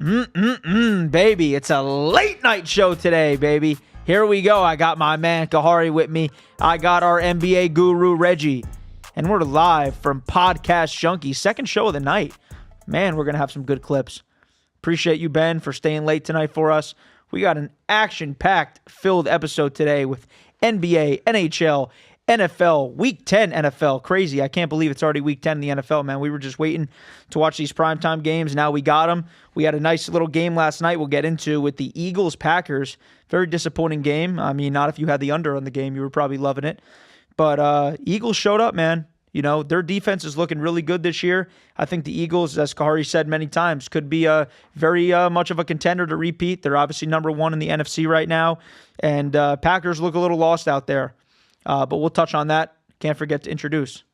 Baby, it's a late night show today, baby. Here we go. I got my man Kahari with me. I got our NBA guru, Reggie. And we're live from Podcast Junkie, second show of the night. Man, we're going to have some good clips. Appreciate you, Ben, for staying late tonight for us. We got an action-packed filled episode today with NBA, NHL, NFL, Week 10 NFL. Crazy. I can't believe it's already Week 10 in the NFL, man. We were just waiting to watch these primetime games. Now we got them. We had a nice little game last night we'll get into with the Eagles-Packers. Very disappointing game. I mean, not if you had the under on the game. You were probably loving it. But Eagles showed up, man. You know, their defense is looking really good this year. I think the Eagles, as Kahari said many times, could be very much of a contender to repeat. They're obviously number one in the NFC right now. And Packers look a little lost out there. But we'll touch on that. Can't forget to introduce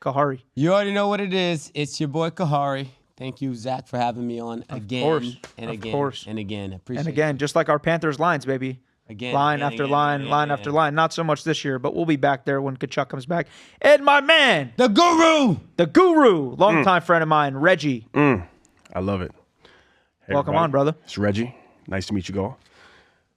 Kahari. You already know what it is. It's your boy Kahari. Thank you, Zach, for having me on again and again and again. Appreciate it. And again, just like our Panthers lines, baby. Again, line after line after line. Not so much this year, but we'll be back there when Kachuk comes back. And my man, the guru, longtime friend of mine, Reggie. I love it. Hey, welcome everybody. on, brother. It's Reggie. Nice to meet you all.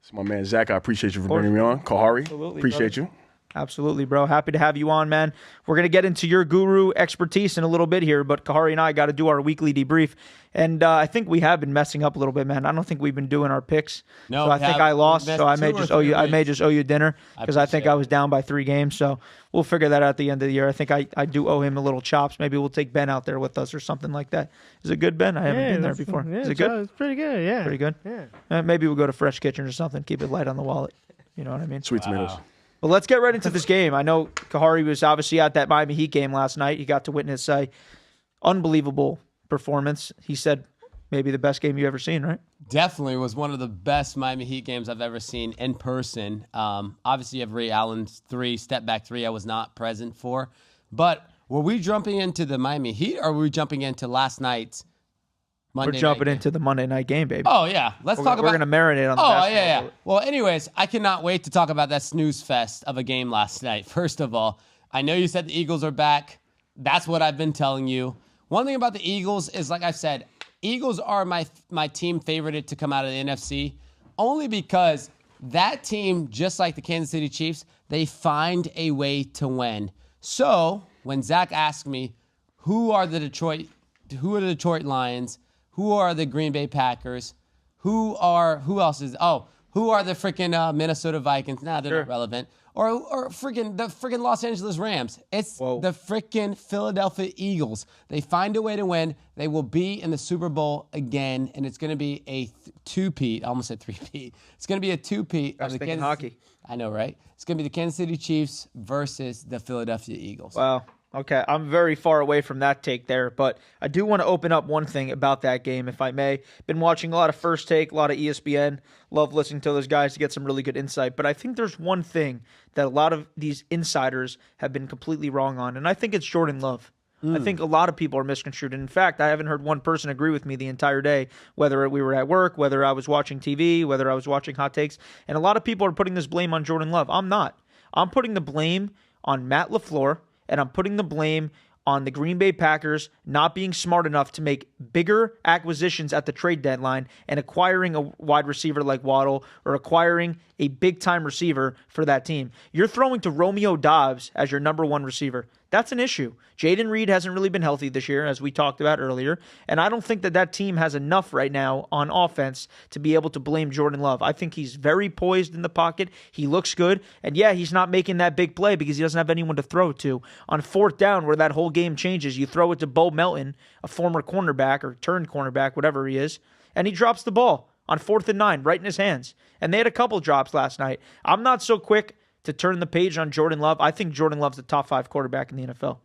It's my man, Zach. I appreciate you for bringing me on. Kahari, absolutely, appreciate brother. you. Absolutely, bro. Happy to have you on, man. We're going to get into your guru expertise in a little bit here, but Kahari and I got to do our weekly debrief. And I think we have been messing up a little bit, man. I don't think we've been doing our picks. No, so I think I lost, so I may just owe you dinner because I think I was down by 3 games. So we'll figure that out at the end of the year. I think I do owe him a little chops. Maybe we'll take Ben out there with us or something like that. Is it good, Ben? I haven't been there before. Yeah, Is it good? It's pretty good, yeah. Pretty good? Yeah. Maybe we'll go to Fresh Kitchen or something. Keep it light on the wallet. You know what I mean? Sweet tomatoes. But let's get right into this game. I know Kahari was obviously at that Miami Heat game last night. He got to witness a unbelievable performance. He said maybe the best game you ever seen, right? Definitely was one of the best Miami Heat games I've ever seen in person. Obviously, you have Ray Allen's step back three I was not present for. But were we jumping into the Miami Heat or were we jumping into last night's Monday night? We're jumping into the Monday night game, baby. Oh, yeah. We're going to marinate on the basketball. Yeah. Well, anyways, I cannot wait to talk about that snooze fest of a game last night. First of all, I know you said the Eagles are back. That's what I've been telling you. One thing about the Eagles is, like I said, Eagles are my team favorited to come out of the NFC only because that team, just like the Kansas City Chiefs, they find a way to win. So when Zach asked me, who are the Detroit Lions? Who are the Green Bay Packers? Who are the freaking Minnesota Vikings? Nah, they're not relevant. Or freaking the freaking Los Angeles Rams. It's the freaking Philadelphia Eagles. They find a way to win. They will be in the Super Bowl again, and it's going to be a two-peat. I almost said three-peat. It's going to be a two-peat. I was thinking hockey. I know, right? It's going to be the Kansas City Chiefs versus the Philadelphia Eagles. Wow. Okay, I'm very far away from that take there, but I do want to open up one thing about that game, if I may. Been watching a lot of First Take, a lot of ESPN. Love listening to those guys to get some really good insight. But I think there's one thing that a lot of these insiders have been completely wrong on, and I think it's Jordan Love. I think a lot of people are misconstrued. And in fact, I haven't heard one person agree with me the entire day, whether we were at work, whether I was watching TV, whether I was watching Hot Takes. And a lot of people are putting this blame on Jordan Love. I'm not. I'm putting the blame on Matt LaFleur. And I'm putting the blame on the Green Bay Packers not being smart enough to make bigger acquisitions at the trade deadline and acquiring a wide receiver like Waddle or acquiring a big-time receiver for that team. You're throwing to Romeo Doubs as your number one receiver. That's an issue. Jaden Reed hasn't really been healthy this year, as we talked about earlier, and I don't think that team has enough right now on offense to be able to blame Jordan Love. I think he's very poised in the pocket. He looks good, and yeah, he's not making that big play because he doesn't have anyone to throw to. On fourth down, where that whole game changes, you throw it to Bo Melton, a former cornerback or turned cornerback, whatever he is, and he drops the ball on 4th and 9 right in his hands. And they had a couple drops last night. I'm not so quick to turn the page on Jordan Love. I think Jordan Love's the top 5 quarterback in the NFL.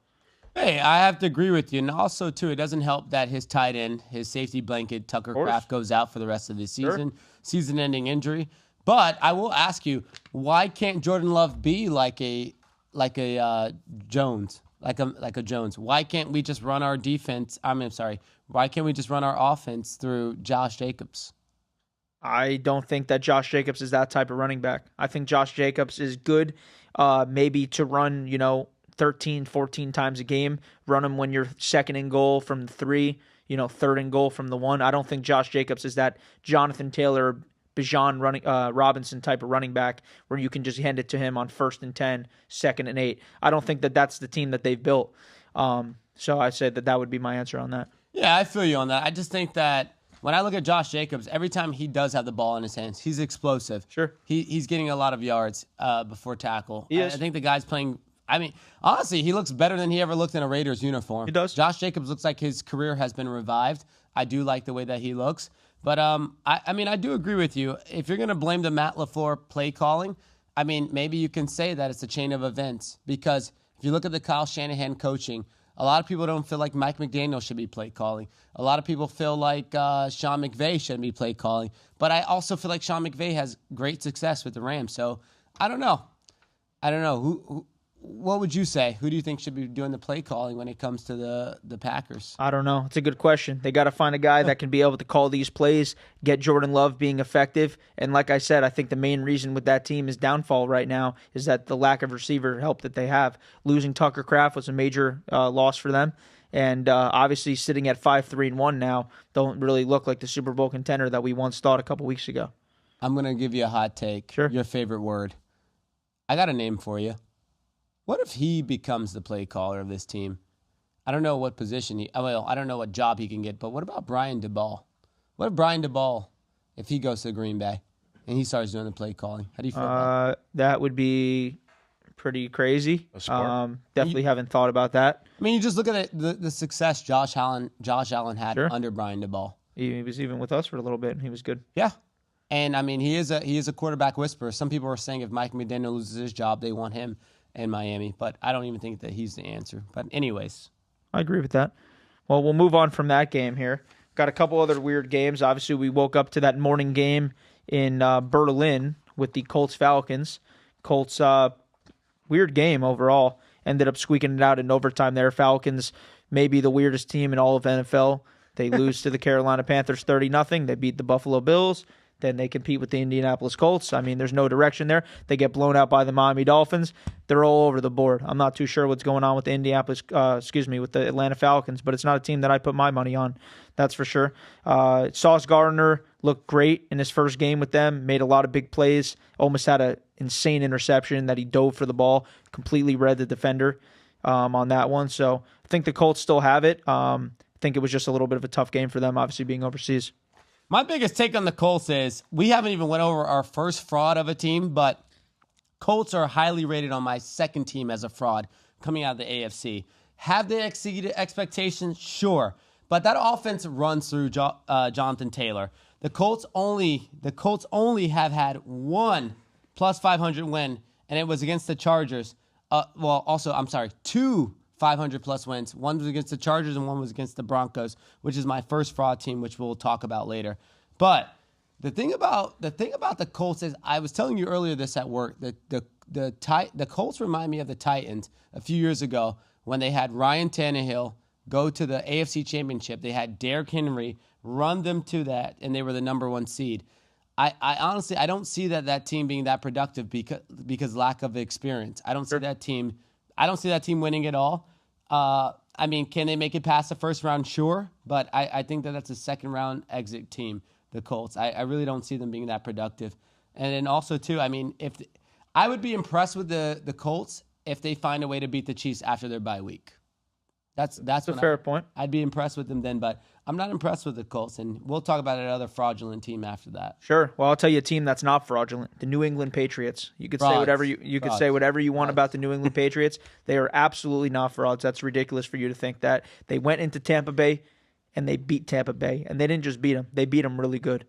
Hey, I have to agree with you. And also, too, it doesn't help that his tight end, his safety blanket, Tucker Kraft, goes out for the rest of the season, season-ending injury. But I will ask you, why can't Jordan Love be like a Jones? Like a Jones. Why can't we just run our defense? Why can't we just run our offense through Josh Jacobs? I don't think that Josh Jacobs is that type of running back. I think Josh Jacobs is good maybe to run, 13, 14 times a game. Run him when you're second and goal from the 3. third and goal from the 1. I don't think Josh Jacobs is that Jonathan Taylor, Bijan Robinson type of running back where you can just hand it to him on 1st and 10, 2nd and 8. I don't think that that's the team that they've built. So I said that would be my answer on that. Yeah, I feel you on that. I just think that when I look at Josh Jacobs, every time he does have the ball in his hands, he's explosive. Sure. He's getting a lot of yards before tackle. He is. I think the guy's playing. I mean, honestly, he looks better than he ever looked in a Raiders uniform. He does. Josh Jacobs looks like his career has been revived. I do like the way that he looks. But, I do agree with you. If you're going to blame the Matt LaFleur play calling, maybe you can say that it's a chain of events. Because if you look at the Kyle Shanahan coaching, a lot of people don't feel like Mike McDaniel should be play calling. A lot of people feel like Sean McVay should be play calling. But I also feel like Sean McVay has great success with the Rams. So, I don't know. What would you say? Who do you think should be doing the play calling when it comes to the Packers? I don't know. It's a good question. They got to find a guy that can be able to call these plays, get Jordan Love being effective. And like I said, I think the main reason with that team is downfall right now is that the lack of receiver help that they have. Losing Tucker Kraft was a major loss for them. And obviously sitting at 5-3-1 now, don't really look like the Super Bowl contender that we once thought a couple weeks ago. I'm going to give you a hot take. Sure. Your favorite word. I got a name for you. What if he becomes the play caller of this team? I don't know what position I don't know what job he can get, but what about Brian Daboll? What if Brian Daboll, if he goes to Green Bay and he starts doing the play calling? How do you feel about that? That would be pretty crazy. Definitely haven't thought about that. You just look at the success Josh Allen had Sure. under Brian Daboll. He was even with us for a little bit, and he was good. Yeah. And, he is a quarterback whisperer. Some people are saying if Mike McDaniel loses his job, they want him in Miami, but I don't even think that he's the answer. But anyways. I agree with that. Well, we'll move on from that game here. Got a couple other weird games. Obviously, we woke up to that morning game in Berlin with the Colts-Falcons. Colts, weird game overall. Ended up squeaking it out in overtime there. Falcons, maybe the weirdest team in all of NFL. They lose to the Carolina Panthers 30-0. They beat the Buffalo Bills. Then they compete with the Indianapolis Colts. There's no direction there. They get blown out by the Miami Dolphins. They're all over the board. I'm not too sure what's going on with the with the Atlanta Falcons, but it's not a team that I put my money on. That's for sure. Sauce Gardner looked great in his first game with them, made a lot of big plays, almost had an insane interception that he dove for the ball, completely read the defender on that one. So I think the Colts still have it. I think it was just a little bit of a tough game for them, obviously being overseas. My biggest take on the Colts is we haven't even went over our first fraud of a team, but Colts are highly rated on my second team as a fraud coming out of the AFC. Have they exceeded expectations? Sure. But that offense runs through Jonathan Taylor. The Colts only have had one plus 500 win, and it was against the Chargers. Two 500-plus wins. One was against the Chargers and one was against the Broncos, which is my first fraud team, which we'll talk about later. But the thing about the Colts is, I was telling you earlier this at work, the Colts remind me of the Titans a few years ago when they had Ryan Tannehill go to the AFC Championship. They had Derrick Henry run them to that, and they were the number 1 seed. I honestly don't see that team being that productive because lack of experience. I don't see that team winning at all. Can they make it past the first round? Sure. But I think that's a second round exit team, the Colts. I really don't see them being that productive. And then also, too, I would be impressed with the Colts if they find a way to beat the Chiefs after their bye week. That's a fair point. I'd be impressed with them then, but I'm not impressed with the Colts, and we'll talk about another fraudulent team after that. Sure. Well, I'll tell you a team that's not fraudulent: the New England Patriots. You could say whatever you could say whatever you want about the New England Patriots. They are absolutely not frauds. That's ridiculous for you to think that. They went into Tampa Bay and they beat Tampa Bay, and they didn't just beat them; they beat them really good.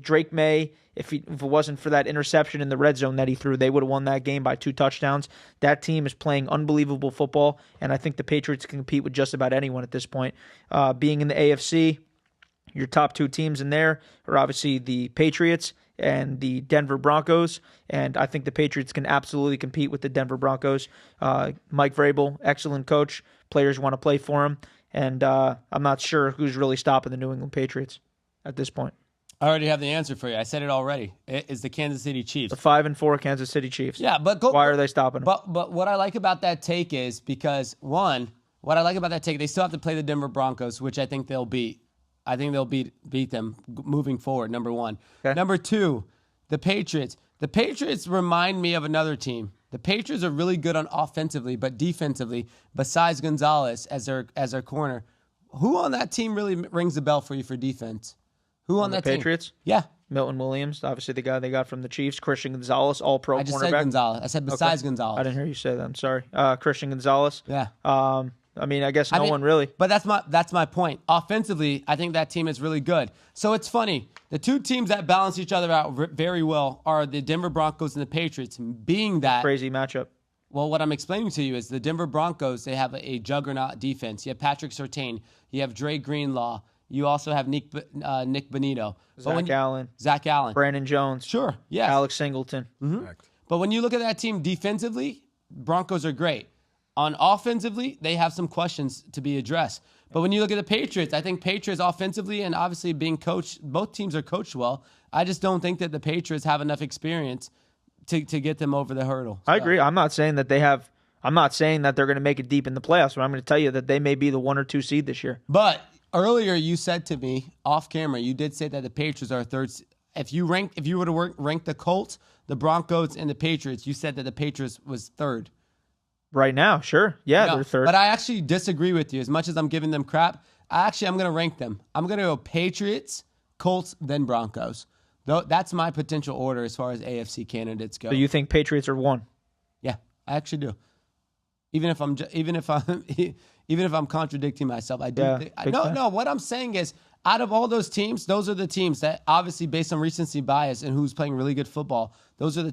Drake May, if it wasn't for that interception in the red zone that he threw, they would have won that game by 2 touchdowns. That team is playing unbelievable football, and I think the Patriots can compete with just about anyone at this point. Being in the AFC, your top 2 teams in there are obviously the Patriots and the Denver Broncos, and I think the Patriots can absolutely compete with the Denver Broncos. Mike Vrabel, excellent coach. Players want to play for him, and I'm not sure who's really stopping the New England Patriots at this point. I already have the answer for you. I said it already. It is the Kansas City Chiefs. The 5-4 Kansas City Chiefs. Yeah, but why are they stopping them? But what I like about that take is because, one, What I like about that take, they still have to play the Denver Broncos, which I think they'll beat. I think they'll beat them moving forward, number one. Okay. Number two, the Patriots. The Patriots remind me of another team. The Patriots are really good on offensively, but defensively, besides Gonzalez as their corner, who on that team really rings the bell for you for defense? Who on that the team? Patriots? Yeah. Milton Williams, obviously the guy they got from the Chiefs. Christian Gonzalez, all-pro cornerback. I just said Gonzalez. I said besides Gonzalez. I didn't hear you say that. I'm sorry. Christian Gonzalez. Yeah. I mean, I guess no one really. But that's my point. Offensively, I think that team is really good. So it's funny. The two teams that balance each other out very well are the Denver Broncos and the Patriots. Being that Crazy matchup. Well, what I'm explaining to you is the Denver Broncos, they have a juggernaut defense. You have Patrick Surtain. You have Dre Greenlaw. You also have Nick Bonito. Zach Allen. Brandon Jones. Sure, yes. Alex Singleton. Mm-hmm. But when you look at that team defensively, Broncos are great. On offensively, they have some questions to be addressed. But when you look at the Patriots, I think Patriots offensively and obviously being coached, both teams are coached well. I just don't think that the Patriots have enough experience to get them over the hurdle. I agree. I'm not saying that they're going to make it deep in the playoffs, but I'm going to tell you that they may be the 1 or 2 seed this year. But earlier you said to me off camera, you did say that the Patriots are third. If you were to rank the Colts, the Broncos, and the Patriots, you said that the Patriots was third. Right now, sure. Yeah, No, they're third. But I actually disagree with you. As much as I'm giving them crap, I'm going to rank them. I'm going to go Patriots, Colts, then Broncos. That's my potential order as far as AFC candidates go. So you think Patriots are 1? Yeah, I actually do. Even if I'm contradicting myself, I do. Yeah, No. What I'm saying is, out of all those teams, those are the teams that, obviously, based on recency bias and who's playing really good football, those are the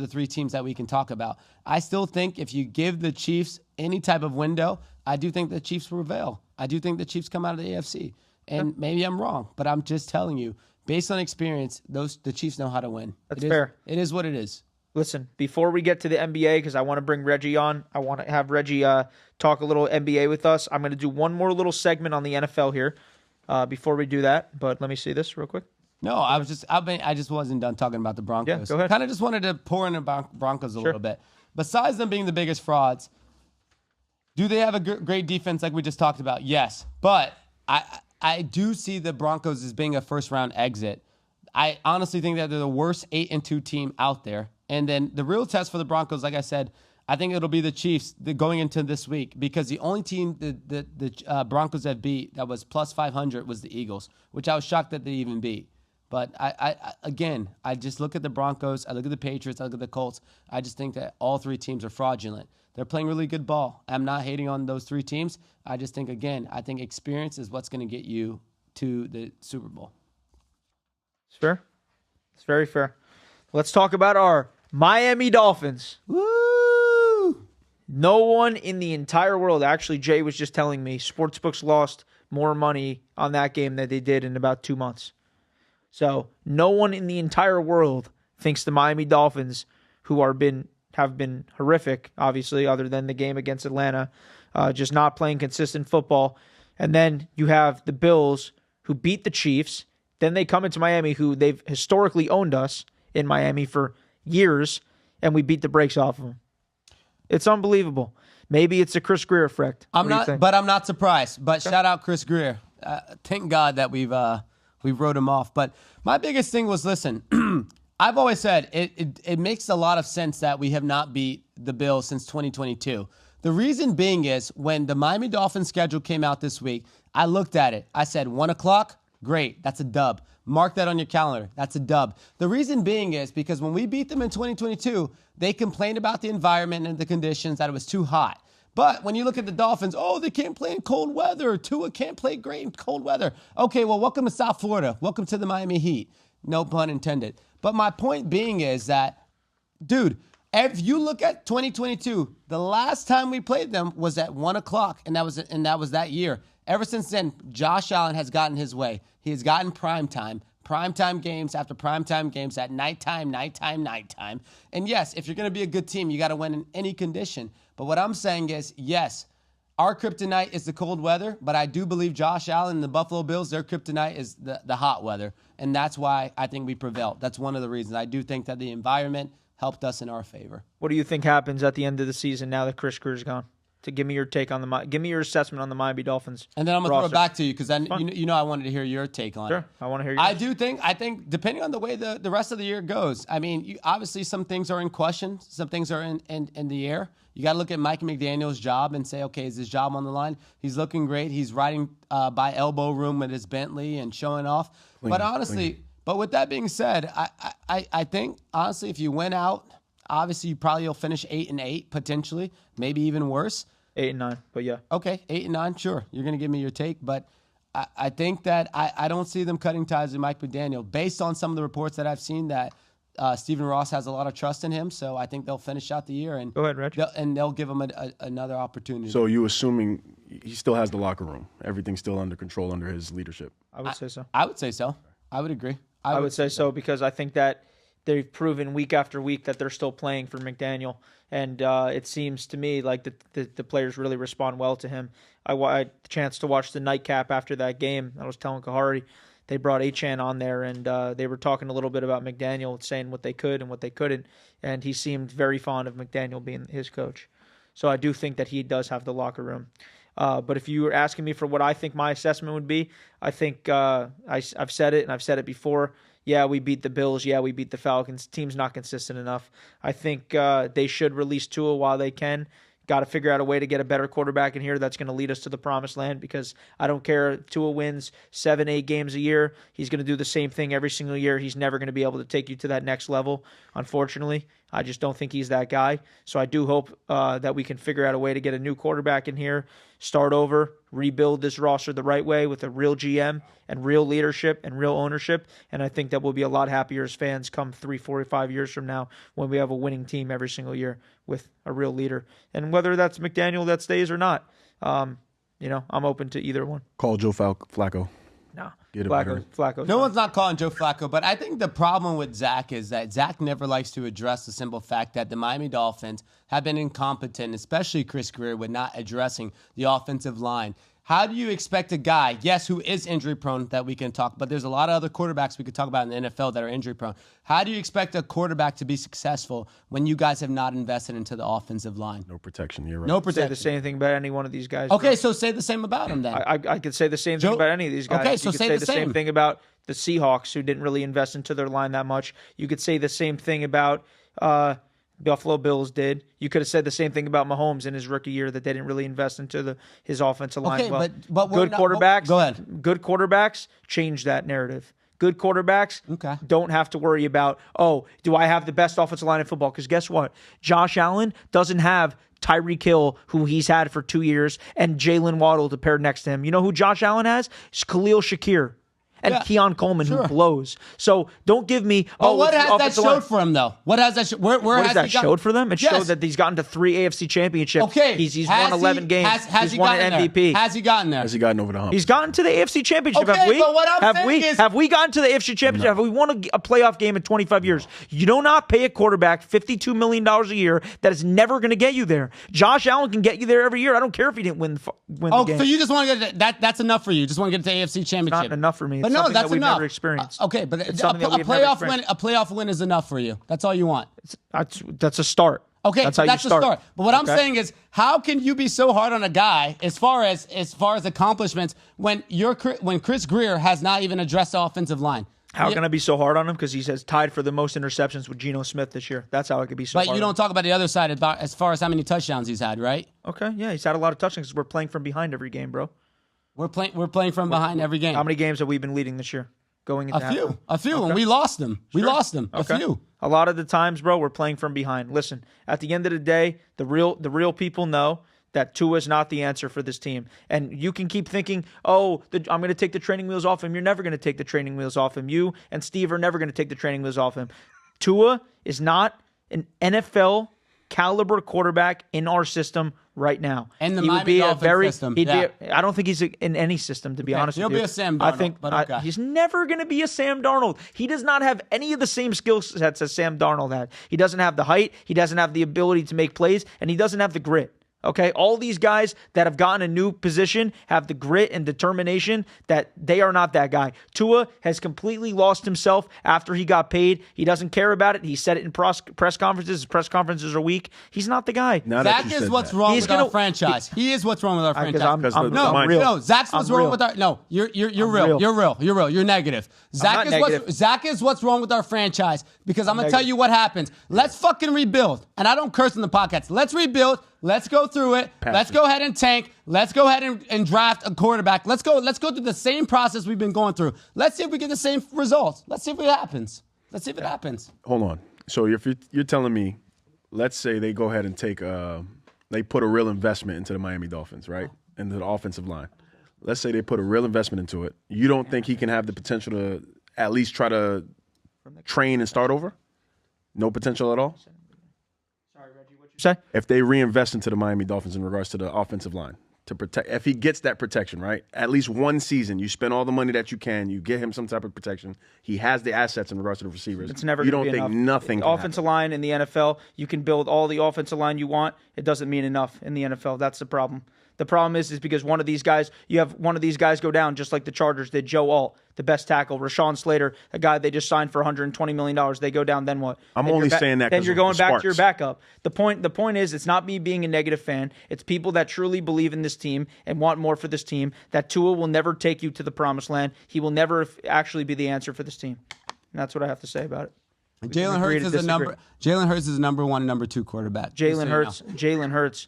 3 teams that we can talk about. I still think if you give the Chiefs any type of window, I do think the Chiefs prevail. I do think the Chiefs come out of the AFC, and maybe I'm wrong, but I'm just telling you, based on experience, the Chiefs know how to win. That's fair. It is what it is. Listen, before we get to the NBA, because I want to bring Reggie on, I want to have Reggie talk a little NBA with us. I'm going to do one more little segment on the NFL here before we do that. But let me see this real quick. No, I just wasn't done talking about the Broncos. Yeah, go ahead. Kind of just wanted to pour in the Broncos a little bit. Besides them being the biggest frauds, do they have a great defense like we just talked about? Yes. But I do see the Broncos as being a first-round exit. I honestly think that they're the worst 8-2 team out there. And then the real test for the Broncos, like I said, I think it'll be the Chiefs going into this week, because the only team the Broncos have beat that was plus 500 was the Eagles, which I was shocked that they even beat. But I just look at the Broncos, I look at the Patriots, I look at the Colts. I just think that all 3 teams are fraudulent. They're playing really good ball. I'm not hating on those 3 teams. I just think, I think experience is what's going to get you to the Super Bowl. It's fair. It's very fair. Let's talk about our Miami Dolphins. Woo! No one in the entire world, actually, Jay was just telling me, sportsbooks lost more money on that game than they did in about 2 months. So no one in the entire world thinks the Miami Dolphins, who have been horrific, obviously, other than the game against Atlanta, just not playing consistent football. And then you have the Bills, who beat the Chiefs. Then they come into Miami, who they've historically owned us in Miami for years, and we beat the brakes off of them. It's unbelievable. Maybe it's a Chris Greer effect. I'm not surprised. But shout out Chris Greer. Thank God that we wrote him off. But my biggest thing was, listen, I've always said it makes a lot of sense that we have not beat the Bills since 2022. The reason being is when the Miami Dolphins schedule came out this week, I looked at it. I said, 1 o'clock, great, that's a dub. Mark that on your calendar. That's a dub. The reason being is because when we beat them in 2022, they complained about the environment and the conditions, that it was too hot. But when you look at the Dolphins, they can't play in cold weather. Tua can't play great in cold weather. Okay, well, welcome to South Florida. Welcome to the Miami Heat. No pun intended. But my point being is that, dude, if you look at 2022, the last time we played them was at 1 o'clock, and that was that year. Ever since then, Josh Allen has gotten his way. He has gotten primetime games after primetime games at nighttime. And yes, if you're going to be a good team, you got to win in any condition. But what I'm saying is, yes, our kryptonite is the cold weather, but I do believe Josh Allen and the Buffalo Bills, their kryptonite is the hot weather. And that's why I think we prevailed. That's one of the reasons. I do think that the environment helped us in our favor. What do you think happens at the end of the season now that Chris Greer's gone? to give me your take on give me your assessment on the Miami Dolphins. And then I'm going to throw roster. it back to you because then I wanted to hear your take on it. Sure, I want to hear yours. I think depending on the way the rest of the year goes, I mean, obviously some things are in question, some things are in the air. You got to look at Mike McDaniel's job and say, okay, is his job on the line? He's looking great. He's riding by elbow room with his Bentley and showing off. But honestly, but with that being said, I think honestly, if you went out, obviously you probably will finish 8-8 potentially, maybe even worse. 8-9, but yeah. Okay, 8-9, sure. You're gonna give me your take, but I think that I don't see them cutting ties with Mike McDaniel based on some of the reports that I've seen that Stephen Ross has a lot of trust in him. So I think they'll finish out the year and go ahead, Reg. They'll give him another opportunity. So you assuming he still has the locker room? Everything's still under control under his leadership? I would say so. I would say so. I would agree. I would say so because I think that they've proven week after week that they're still playing for McDaniel. And it seems to me like the players really respond well to him. I had the chance to watch the nightcap after that game. I was telling Kahari, they brought Achan on there, and they were talking a little bit about McDaniel, saying what they could and what they couldn't. And he seemed very fond of McDaniel being his coach. So I do think that he does have the locker room. But if you were asking me for what I think my assessment would be, I think I've said it, and I've said it before. Yeah, we beat the Bills. Yeah, we beat the Falcons. Team's not consistent enough. I think they should release Tua while they can. Got to figure out a way to get a better quarterback in here that's going to lead us to the promised land because I don't care if Tua wins 7-8 games a year. He's going to do the same thing every single year. He's never going to be able to take you to that next level, unfortunately. I just don't think he's that guy. So I do hope that we can figure out a way to get a new quarterback in here, start over, rebuild this roster the right way with a real GM and real leadership and real ownership. And I think that we'll be a lot happier as fans come 3, 4, 5 years from now when we have a winning team every single year with a real leader. And whether that's McDaniel that stays or not, I'm open to either one. Call Joe Flacco. No. Flacco. No one's not calling Joe Flacco, but I think the problem with Zach is that Zach never likes to address the simple fact that the Miami Dolphins have been incompetent, especially Chris Greer, with not addressing the offensive line. How do you expect a guy, yes, who is injury prone that we can talk, but there's a lot of other quarterbacks we could talk about in the NFL that are injury prone. How do you expect a quarterback to be successful when you guys have not invested into the offensive line? No protection. You're right. No protection. Say the same thing about any one of these guys. Okay, so say the same about him then. I could say the same thing about any of these guys. Okay, so you could say say the same same thing about the Seahawks, who didn't really invest into their line that much. You could say the same thing about Buffalo Bills did. You could have said the same thing about Mahomes in his rookie year, that they didn't really invest into his offensive line. Okay, well. but good quarterbacks. Go ahead. Good quarterbacks change that narrative. Good quarterbacks don't have to worry about, do I have the best offensive line in football? Because guess what? Josh Allen doesn't have Tyreek Hill, who he's had for 2 years, and Jalen Waddle to pair next to him. You know who Josh Allen has? It's Khalil Shakir. And Keon Coleman, who blows. So don't give me. What has that showed for him, though? What has that? Where has that showed for them? It showed that he's gotten to 3 AFC championships. Okay, he's won 11 games. Has he's won an MVP. Has he gotten there? Has he gotten over the hump? He's gotten to the AFC championship. Okay, have we? But what I'm saying is, have we gotten to the AFC championship? No. Have we won a playoff game in 25 years? You do not pay a quarterback $52 million a year that is never going to get you there. Josh Allen can get you there every year. I don't care if he didn't win the game. So you just want to get that? That's enough for you. You just want to get to the AFC championship. Not enough for me. But no, that's enough. Experience. Okay, but a playoff win is enough for you. That's all you want. That's a start. Okay, that's a start. But what I'm saying is, how can you be so hard on a guy as far as accomplishments when Chris Greer has not even addressed the offensive line? How can I be so hard on him? Because he has tied for the most interceptions with Geno Smith this year. That's how I could be so hard. But you don't talk about the other side about as far as how many touchdowns he's had, right? Okay, yeah, he's had a lot of touchdowns because we're playing from behind every game, bro. We're playing from behind every game. How many games have we been leading this year? Going into a few, and we lost them. We lost them. A few. A lot of the times, bro, we're playing from behind. Listen, at the end of the day, the real people know that Tua is not the answer for this team. And you can keep thinking, I'm going to take the training wheels off him. You're never going to take the training wheels off him. You and Steve are never going to take the training wheels off him. Tua is not an NFL caliber quarterback in our system right now. And the Miami Dolphins system. I don't think he's in any system, to be honest with you. He'll be a Sam Darnold. He's never going to be a Sam Darnold. He does not have any of the same skill sets as Sam Darnold had. He doesn't have the height. He doesn't have the ability to make plays, and he doesn't have the grit. Okay, all these guys that have gotten a new position have the grit and determination that they are not that guy. Tua has completely lost himself after he got paid. He doesn't care about it. He said it in press conferences. His press conferences are weak. He's not the guy. Zach is what's wrong with our franchise. He is what's wrong with our franchise. I'm real. No, Zach's what's wrong with our. No, you're real. You're real. You're real. You're negative. Zach is what's wrong with our franchise because I'm gonna tell you what happens. Let's fucking rebuild. And I don't curse in the podcast. Let's rebuild. Let's go through it. Let's go ahead and tank. Let's go ahead and draft a quarterback. Let's go through the same process we've been going through. Let's see if we get the same results. Let's see if it happens. Hold on. So if you're telling me, let's say they go ahead and they put a real investment into the Miami Dolphins, right? Into the offensive line. Let's say they put a real investment into it. You don't think he can have the potential to at least try to train and start over? No potential at all? Sorry, Reggie, what you say? If they reinvest into the Miami Dolphins in regards to the offensive line to protect, if he gets that protection, right? At least one season, you spend all the money that you can, you get him some type of protection. He has the assets in regards to the receivers. It's never. You don't think enough. nothing? The offensive line in the NFL, you can build all the offensive line you want. It doesn't mean enough in the NFL. That's the problem. The problem is because one of these guys, you have one of these guys go down, just like the Chargers did. Joe Alt, the best tackle, Rashawn Slater, a guy they just signed for $120 million. They go down, then what? I'm only saying that then you're going back Sparks. to your backup. The point is, it's not me being a negative fan. It's people that truly believe in this team and want more for this team. That Tua will never take you to the promised land. He will never actually be the answer for this team. And that's what I have to say about it. Jalen Hurts is the number one and number two quarterback. Jalen Hurts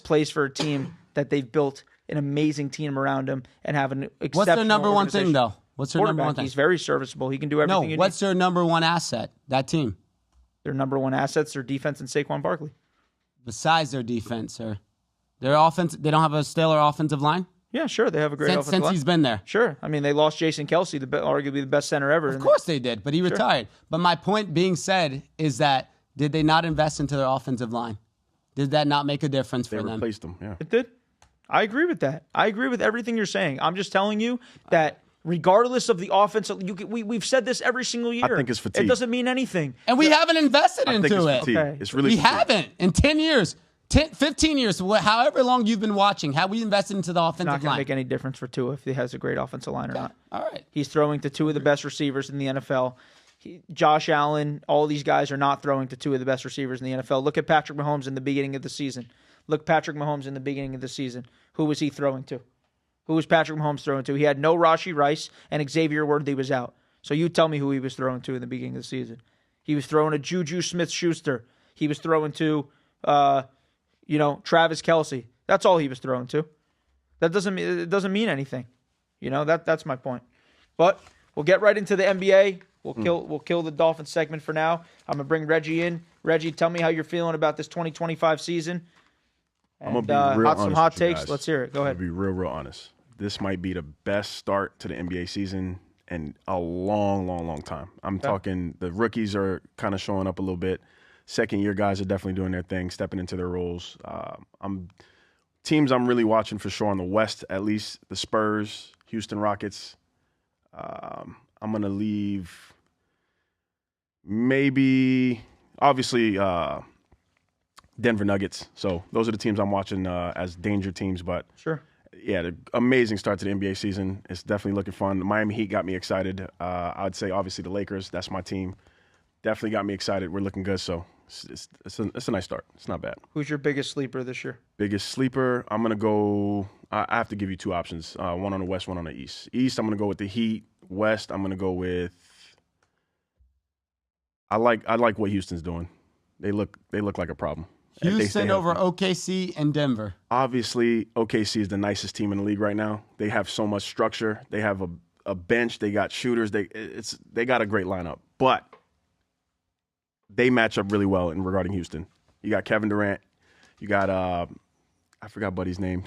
plays for a team that they've built an amazing team around him and have an exceptional What's their number one thing, though? What's their number one thing? He's very serviceable. He can do everything you need. What's their number one asset, that team? Their number one assets, their defense and Saquon Barkley. Besides their defense, sir. Their offense, they don't have a stellar offensive line? Yeah, sure. They have a great offensive line. Since he's been there. Sure. I mean, they lost Jason Kelsey, arguably the best center ever. Of course they did, but he retired. But my point being said is that did they not invest into their offensive line? Did that not make a difference for them? They replaced them, yeah. It did. I agree with that. I agree with everything you're saying. I'm just telling you that regardless of the offense, we've said this every single year. I think it's fatigue. It doesn't mean anything. And we haven't invested into it. Okay. It's really fatigue. Haven't. In 10 years, 15 years, however long you've been watching, have we invested into the offensive line? It's not going to make any difference for Tua if he has a great offensive line or not. All right. He's throwing to two of the best receivers in the NFL. Josh Allen, all these guys are not throwing to two of the best receivers in the NFL. Look at Patrick Mahomes in the beginning of the season. Who was he throwing to? Who was Patrick Mahomes throwing to? He had no Rashee Rice, and Xavier Worthy was out. So you tell me who he was throwing to in the beginning of the season. He was throwing to Juju Smith-Schuster. He was throwing to, Travis Kelce. That's all he was throwing to. It doesn't mean anything. That's my point. But we'll get right into the NBA. We'll kill the Dolphins segment for now. I'm gonna bring Reggie in. Reggie, tell me how you're feeling about this 2025 season. And, I'm gonna be real honest. Some hot with you takes. guys. Let's hear it. Go ahead. I'm gonna be real honest. This might be the best start to the NBA season in a long, long, long time. I'm talking the rookies are kind of showing up a little bit. Second-year guys are definitely doing their thing, stepping into their roles. Teams I'm really watching for sure on the West, at least the Spurs, Houston Rockets. I'm gonna leave. Maybe, obviously, Denver Nuggets. So those are the teams I'm watching as danger teams. But sure, yeah, the amazing start to the NBA season. It's definitely looking fun. The Miami Heat got me excited. I'd say obviously the Lakers. That's my team. Definitely got me excited. We're looking good. So it's a nice start. It's not bad. Who's your biggest sleeper this year? Biggest sleeper. I'm gonna go. I have to give you two options. One on the West, one on the East. East, I'm gonna go with the Heat. West, I'm gonna go with. I like what Houston's doing. They look like a problem. Houston over OKC and Denver. Obviously, OKC is the nicest team in the league right now. They have so much structure. They have a bench. They got shooters. They got a great lineup. But they match up really well in regarding Houston. You got Kevin Durant. You got I forgot Buddy's name.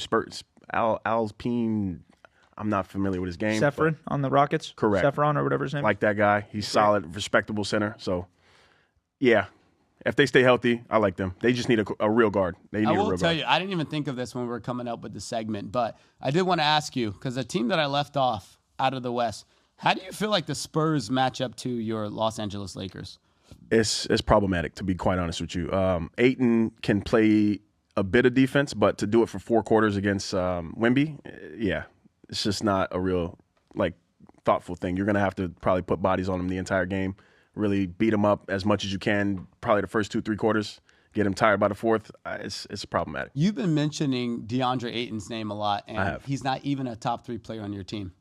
Alpine. I'm not familiar with his game. Sefrin on the Rockets? Correct. Sefron or whatever his name is. Like that guy. He's solid, respectable center. So, yeah. If they stay healthy, I like them. They just need a real guard. I will tell you, I didn't even think of this when we were coming up with the segment, but I did want to ask you, because the team that I left off out of the West, how do you feel like the Spurs match up to your Los Angeles Lakers? It's problematic, to be quite honest with you. Ayton can play a bit of defense, but to do it for 4 quarters against Wemby, yeah, it's just not a real thoughtful thing. You're going to have to probably put bodies on him the entire game, really beat him up as much as you can, probably the first 2-3 quarters, get him tired by the fourth. It's problematic. You've been mentioning DeAndre Ayton's name a lot, and he's not even a top 3 player on your team.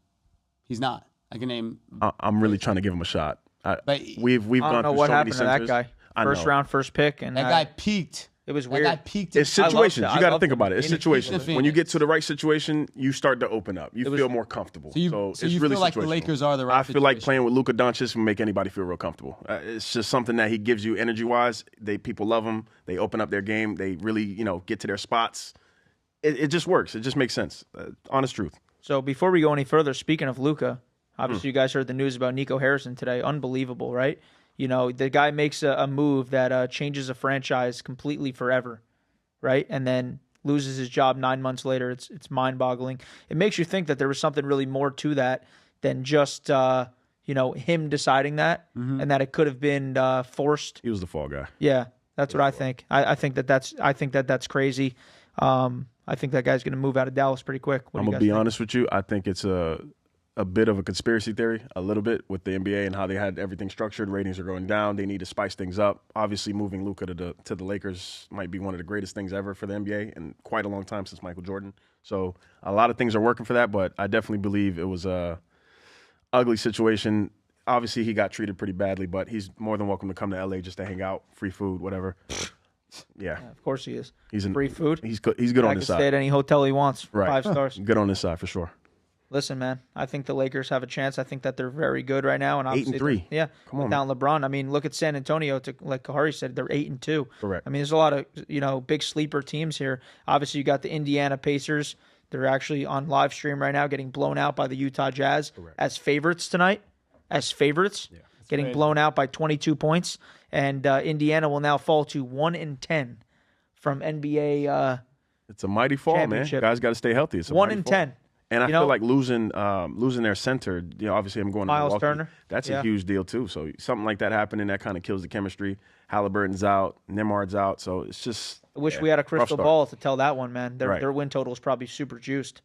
He's not. I can name. I'm really trying to give him a shot. We've I gone don't know through what so happened many to centers. that guy. First round, first pick, and that guy peaked. It was weird. That guy peaked. It's situations. You got to think about it. It's situations. When you get to the right situation, you start to open up. You feel more comfortable. So you it's really feel like the Lakers are the right I feel like playing with Luka Doncic will make anybody feel real comfortable. It's just something that he gives you energy-wise. People love him. They open up their game. They really, get to their spots. It just works. It just makes sense. Honest truth. So before we go any further, speaking of Luka, obviously you guys heard the news about Nico Harrison today. Unbelievable, right? The guy makes a move that changes a franchise completely forever, right? And then loses his job 9 months later. It's mind-boggling. It makes you think that there was something really more to that than just him deciding that, and that it could have been forced. He was the fall guy. Yeah, that's what I think. I think that's crazy. I think that guy's going to move out of Dallas pretty quick. I'm gonna be honest with you. I think it's a bit of a conspiracy theory, a little bit, with the NBA and how they had everything structured. Ratings are going down. They need to spice things up. Obviously, moving Luka to the Lakers might be one of the greatest things ever for the NBA in quite a long time since Michael Jordan. So a lot of things are working for that, but I definitely believe it was a ugly situation. Obviously, he got treated pretty badly, but he's more than welcome to come to LA just to hang out, free food, whatever. Yeah, of course he is. He's free food. He's good on his side. Stay at any hotel he wants. Right. 5 stars. Good on his side for sure. Listen, man, I think the Lakers have a chance. I think that they're very good right now, and 8-3. Yeah, come on, without LeBron. I mean, look at San Antonio. Like Kahari said, they're 8-2. Correct. I mean, there's a lot of big sleeper teams here. Obviously, you got the Indiana Pacers. They're actually on live stream right now, getting blown out by the Utah Jazz as favorites tonight. Getting blown out by 22 points, and Indiana will now fall to 1-10 from NBA. It's a mighty fall, man. Guys got to stay healthy. It's a 1-10. And I feel like losing their center, obviously I'm going to Miles Milwaukee. Turner. That's a huge deal too. So something like that happening, that kind of kills the chemistry. Halliburton's out, Nemard's out, so it's just. I wish we had a crystal ball to tell that one, man. Their win total is probably super juiced.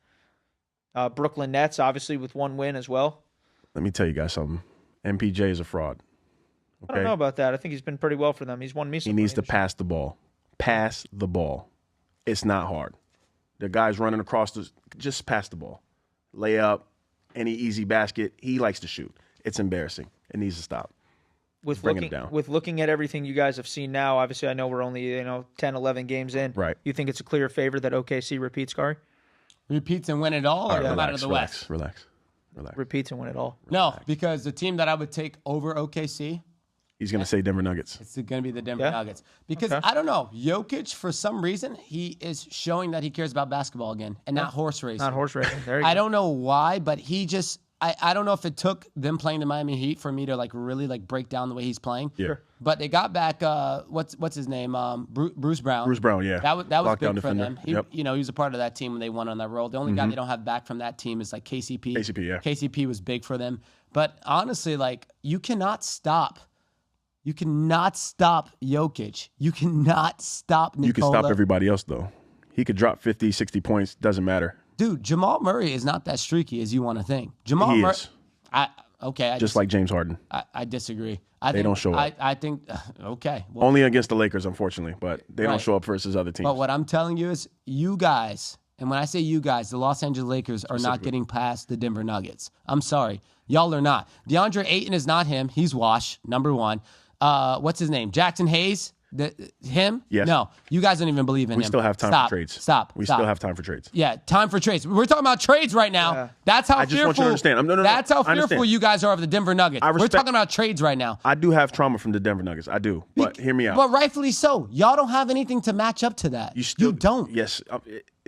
Brooklyn Nets, obviously, with 1 win as well. Let me tell you guys something. MPJ is a fraud. Okay? I don't know about that. I think he's been pretty well for them. He's won me some. He needs to pass the ball. Pass the ball. It's not hard. The guy's running across just pass the ball. Lay up, any easy basket. He likes to shoot. It's embarrassing. It needs to stop. With looking at everything you guys have seen now, obviously I know we're only 10, 11 games in. Right. You think it's a clear favorite that OKC repeats, Kari? Repeats and win it all, or come out of the West? Relax. Repeats and win it all. No, because the team that I would take over OKC. He's going to say Denver Nuggets. It's going to be the Denver Nuggets. Because, I don't know, Jokic, for some reason, he is showing that he cares about basketball again and not horse racing. Not horse racing. There you go. I don't know why, but he just – I don't know if it took them playing the Miami Heat for me to, really break down the way he's playing. Yeah. But they got back what's his name? Bruce Brown. Bruce Brown, yeah. That was Lockdown big for defender. them. He was a part of that team when they won on that roll. The only guy they don't have back from that team is KCP. KCP, yeah. KCP was big for them. But honestly, you cannot stop. You cannot stop Jokic. You cannot stop Nikola. You can stop everybody else, though. He could drop 50, 60 points. Doesn't matter. Dude, Jamal Murray is not that streaky as you want to think. Jamal Murray is. Just like James Harden. I disagree. They don't show up. I think, okay. Well, only against the Lakers, unfortunately, but they don't show up versus other teams. But what I'm telling you is you guys, and when I say you guys, the Los Angeles Lakers are not getting past the Denver Nuggets. I'm sorry. Y'all are not. DeAndre Ayton is not him. He's washed, number one. What's his name? Jackson Hayes? Him? Yes. No, you guys don't even believe in him. We still have time for trades. Stop. Still have time for trades. Yeah, time for trades. We're talking about trades right now. Yeah. That's how I just want you to understand. That's how fearful you guys are of the Denver Nuggets. We're talking about trades right now. I do have trauma from the Denver Nuggets. I do. But hear me out. But rightfully so. Y'all don't have anything to match up to that. You don't. Yes.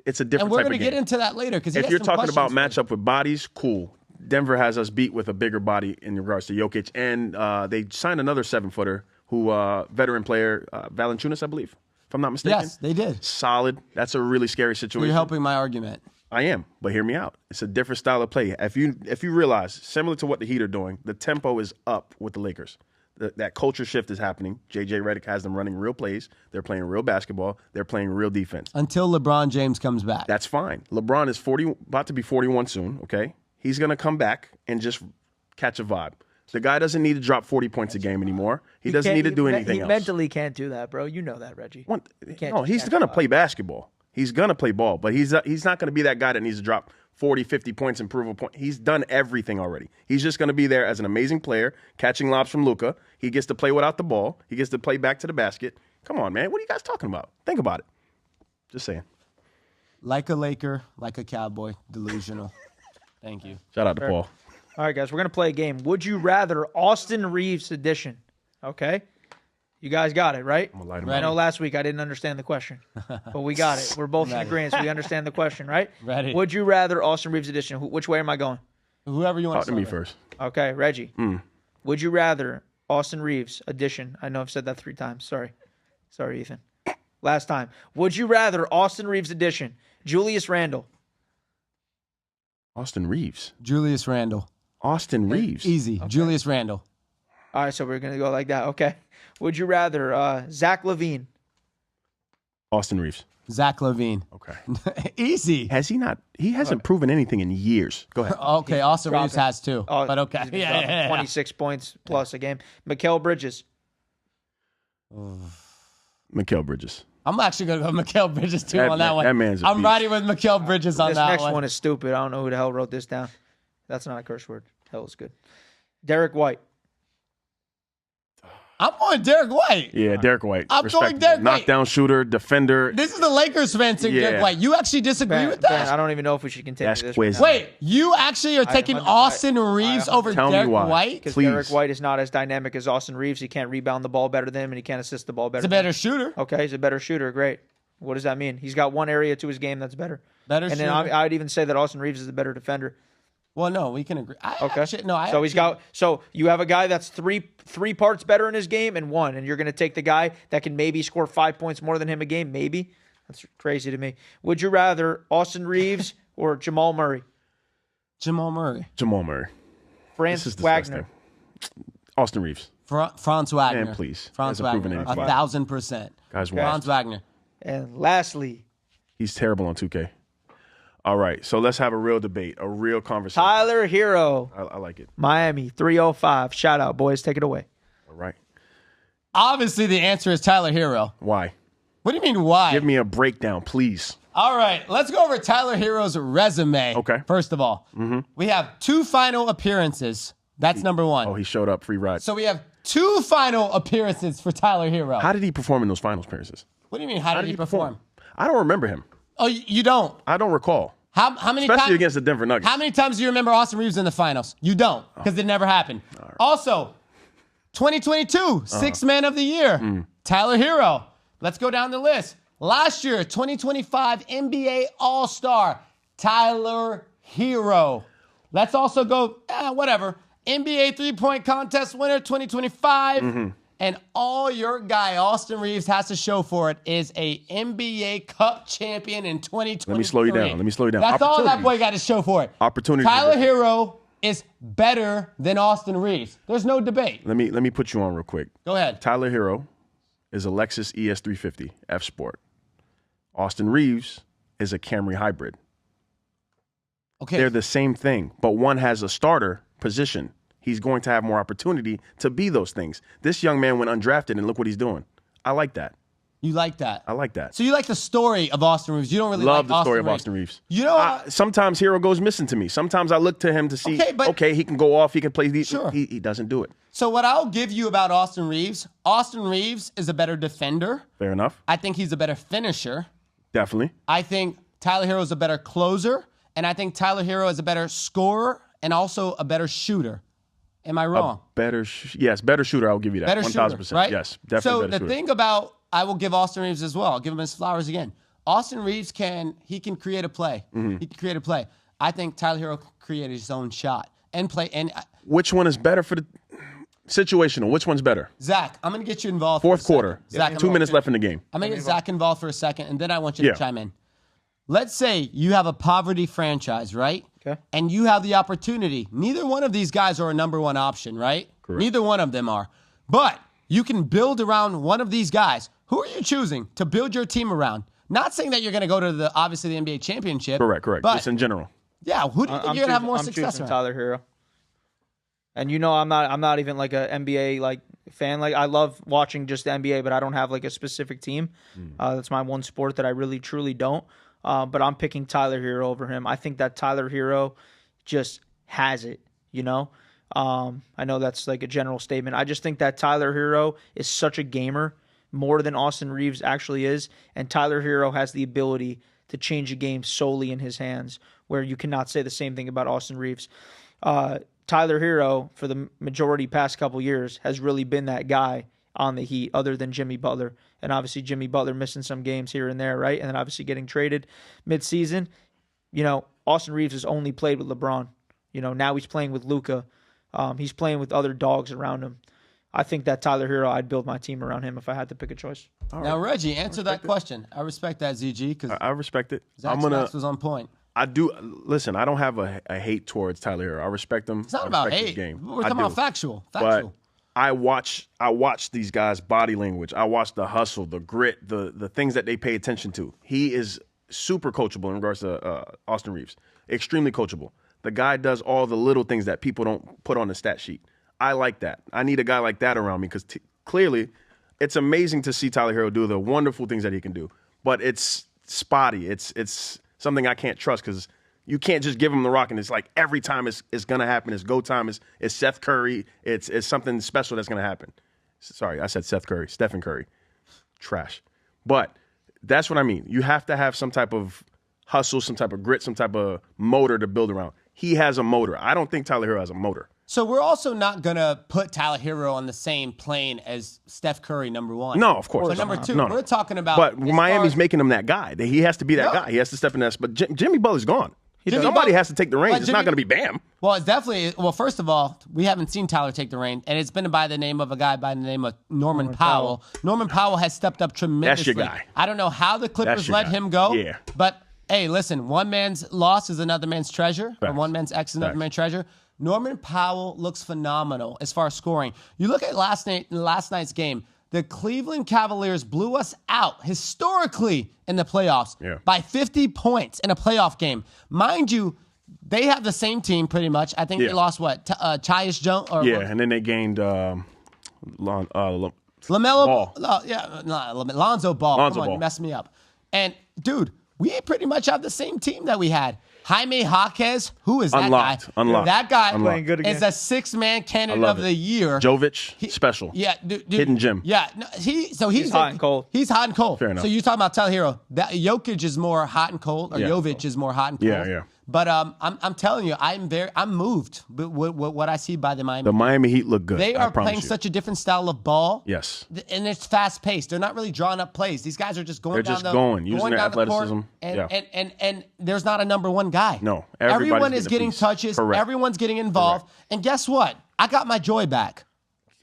It's a different type of game. And we're going to get into that later. If you're talking about matchup with bodies, cool. Denver has us beat with a bigger body in regards to Jokic. And they signed another 7-footer. Veteran player, Valanciunas, I believe, if I'm not mistaken. Yes, they did. Solid. That's a really scary situation. You're helping my argument. I am, but hear me out. It's a different style of play. If you realize, similar to what the Heat are doing, the tempo is up with the Lakers. that culture shift is happening. J.J. Redick has them running real plays. They're playing real basketball. They're playing real defense. Until LeBron James comes back. That's fine. LeBron is about to be 41 soon, okay? He's going to come back and just catch a vibe. The guy doesn't need to drop 40 points a game anymore. He doesn't need to do anything else. He mentally can't do that, bro. You know that, Reggie. No, he's going to play basketball. He's going to play ball, but he's not going to be that guy that needs to drop 40, 50 points and prove a point. He's done everything already. He's just going to be there as an amazing player, catching lobs from Luka. He gets to play without the ball. He gets to play back to the basket. Come on, man. What are you guys talking about? Think about it. Just saying. Like a Laker, like a Cowboy, delusional. Thank you. Shout out to Paul. All right, guys, we're going to play a game. Would you rather Austin Reeves edition? Okay? You guys got it, right? I'm going to light him I up. know last week I didn't understand the question, but we got it. We're both in agreement. We understand the question, right? Ready. Would you rather Austin Reeves edition? Which way am I going? Whoever you want Talk to me first. Okay, Reggie. Would you rather Austin Reeves edition? I know I've said that 3 times. Sorry, Ethan. Last time. Would you rather Austin Reeves edition? Julius Randle. Austin Reeves. Julius Randle. Austin Reeves. Easy. Okay. Julius Randle. All right, so we're going to go like that. Okay. Would you rather Zach LaVine? Austin Reeves. Zach LaVine. Okay. Easy. Has he not? He hasn't proven anything in years. Go ahead. Okay, Austin Reeves has too. But okay. Yeah. 26 points plus a game. Mikal Bridges. Mikal Bridges. I'm actually going to go Mikal Bridges too on that one. That man's a I'm beast. riding with Mikal Bridges on that one. This next one is stupid. I don't know who the hell wrote this down. That's not a curse word. Hell is good. Derek White. I'm going Derek White. Yeah, Derek White. I'm going Derek White. Knockdown shooter, defender. This is the Lakers fan saying Derek White. You actually disagree with that? Ben, I don't even know if we should continue That's this. quiz. Wait, you actually are taking Austin Reeves over Derek White? Because Derek White is not as dynamic as Austin Reeves. He can't rebound the ball better than him, and he can't assist the ball better. He's a better shooter. Okay, he's a better shooter. Great. What does that mean? He's got one area to his game that's better. Better and shooter. then I'd even say that Austin Reeves is a better defender. Well, no, we can agree. So you have a guy that's three parts better in his game and one, and you're going to take the guy that can maybe score 5 points more than him a game. Maybe that's crazy to me. Would you rather Austin Reeves or Jamal Murray? Jamal Murray. Franz Wagner. Austin Reeves. Franz Wagner. Man, please. Franz Wagner. 1,000%. Guys, Franz Wagner. And lastly, he's terrible on 2K. All right, so let's have a real debate, a real conversation. Tyler Hero. I like it. Miami 305. Shout out, boys. Take it away. All right. Obviously, the answer is Tyler Hero. Why? What do you mean, why? Give me a breakdown, please. All right, let's go over Tyler Hero's resume. Okay. First of all, we have 2 final appearances. That's number 1. Oh, he showed up, free ride. So we have 2 final appearances for Tyler Hero. How did he perform in those finals appearances? What do you mean, how did he perform? I don't remember him. Oh, you don't? I don't recall. How many times? Especially against the Denver Nuggets. How many times do you remember Austin Reeves in the finals? You don't, because it never happened. Right. Also, 2022, Sixth Man of the Year, Tyler Hero. Let's go down the list. Last year, 2025 NBA All-Star, Tyler Hero. Let's also go, whatever, NBA three-point contest winner 2025. And all your guy, Austin Reeves, has to show for it is a NBA Cup champion in 2023. Let me slow you down. That's all that boy got to show for it. Opportunity. Tyler Hero is better than Austin Reeves. There's no debate. Let me put you on real quick. Go ahead. Tyler Hero is a Lexus ES350 F Sport. Austin Reeves is a Camry hybrid. Okay. They're the same thing, but one has a starter position. He's going to have more opportunity to be those things. This young man went undrafted, and look what he's doing. I like that. You like that? I like that. So you like the story of Austin Reeves. You don't really love like the story Austin of Austin Reeves. You know, sometimes Hero goes missing to me. Sometimes I look to him to see, okay, he can go off, he can play these. Sure. He doesn't do it. So what I'll give you about Austin Reeves is a better defender. Fair enough. I think he's a better finisher. Definitely. I think Tyler Hero is a better closer, and I think Tyler Hero is a better scorer and also a better shooter. Am I wrong? Better shooter. I'll give you that. Better 1,000%. shooter, right? Yes, definitely. So better the shooter. thing about, I will give Austin Reeves as well. I'll give him his flowers again. Austin Reeves can create a play. He can create a play. I think Tyler Hero can create his own shot and play. And which one is better for the situational? Which one's better? Zach, I'm going to get you involved. Fourth quarter. Zach, 2 minutes left in the game. I'm going to get Zach involved for a second, and then I want you to chime in. Let's say you have a poverty franchise, right? Okay. And you have the opportunity. Neither one of these guys are a number 1 option, right? Correct. Neither one of them are. But you can build around one of these guys. Who are you choosing to build your team around? Not saying that you're going to go to the NBA championship. Correct. But Just in general. Yeah, who do you think you're gonna have more success choosing around? Tyler Hero. And I'm not even like a NBA fan. Like I love watching just the NBA, but I don't have like a specific team. That's my one sport that I really truly don't. But I'm picking Tyler Hero over him. I think that Tyler Hero just has it. I know that's like a general statement. I just think that Tyler Hero is such a gamer, more than Austin Reeves actually is, and Tyler Hero has the ability to change a game solely in his hands, where you cannot say the same thing about Austin Reeves. Tyler Hero, for the majority past couple years, has really been that guy on the Heat, other than Jimmy Butler. And obviously Jimmy Butler missing some games here and there, right? And then obviously getting traded mid-season. Austin Reeves has only played with LeBron. Now he's playing with Luka. He's playing with other dogs around him. I think that Tyler Hero, I'd build my team around him if I had to pick a choice. Now, Reggie, answer that question. I respect that, ZG, because I respect it. Smackz was on point. I do. Listen, I don't have a hate towards Tyler Hero. I respect him. It's not about hate. We're talking about factual. But I watch these guys' body language. I watch the hustle, the grit, the things that they pay attention to. He is super coachable in regards to Austin Reeves. Extremely coachable. The guy does all the little things that people don't put on the stat sheet. I like that. I need a guy like that around me because clearly it's amazing to see Tyler Hero do the wonderful things that he can do. But it's spotty. It's something I can't trust because you can't just give him the rock and it's like every time it's going to happen. It's go time. It's Seth Curry. It's something special that's going to happen. Sorry, I said Seth Curry. Stephen Curry. Trash. But that's what I mean. You have to have some type of hustle, some type of grit, some type of motor to build around. He has a motor. I don't think Tyler Hero has a motor. So we're also not going to put Tyler Hero on the same plane as Steph Curry, number one. No, of course. So number two, no. we're talking about. But Miami's making him that guy. He has to be that guy. He has to step in that. But Jimmy Butler's gone. Somebody has to take the reins. It's not going to be Bam. Well, it's definitely. Well, first of all, we haven't seen Tyler take the reins, and it's been by the name of a guy by the name of Norman Powell. Norman Powell has stepped up tremendously. That's your guy. I don't know how the Clippers let him go. Yeah. But hey, listen, one man's loss is another man's treasure, or one man's X is another man's treasure. Norman Powell looks phenomenal as far as scoring. You look at last night's game. The Cleveland Cavaliers blew us out historically in the playoffs by 50 points in a playoff game. Mind you, they have the same team pretty much. I think they lost Tyus Jones? And then they gained LaMelo Ball. Lonzo Ball. Lonzo Come on, Ball. you messed me up. And, dude, we pretty much have the same team that we had. Jaime Jaquez, who is that guy? Unlocked. That guy Playing good again. is a six-man candidate of the year. Jovic, special. Yeah, dude, Hidden gem. Yeah, no, he's hot and cold. He's hot and cold. Fair enough. So you're talking about Tyler Hero. That Jokic is more hot and cold, or Jovic is more hot and cold. Yeah. But I'm telling you, I'm moved with what I see by the Miami. The Miami Heat look good. They I are promise playing you. such a different style of ball. Yes. And it's fast paced. They're not really drawing up plays. These guys are just going They're down just going, using their down the court, athleticism. and there's not a number one guy. No. Everyone is getting piece. touches. Correct. Everyone's getting involved. Correct. And guess what? I got my joy back.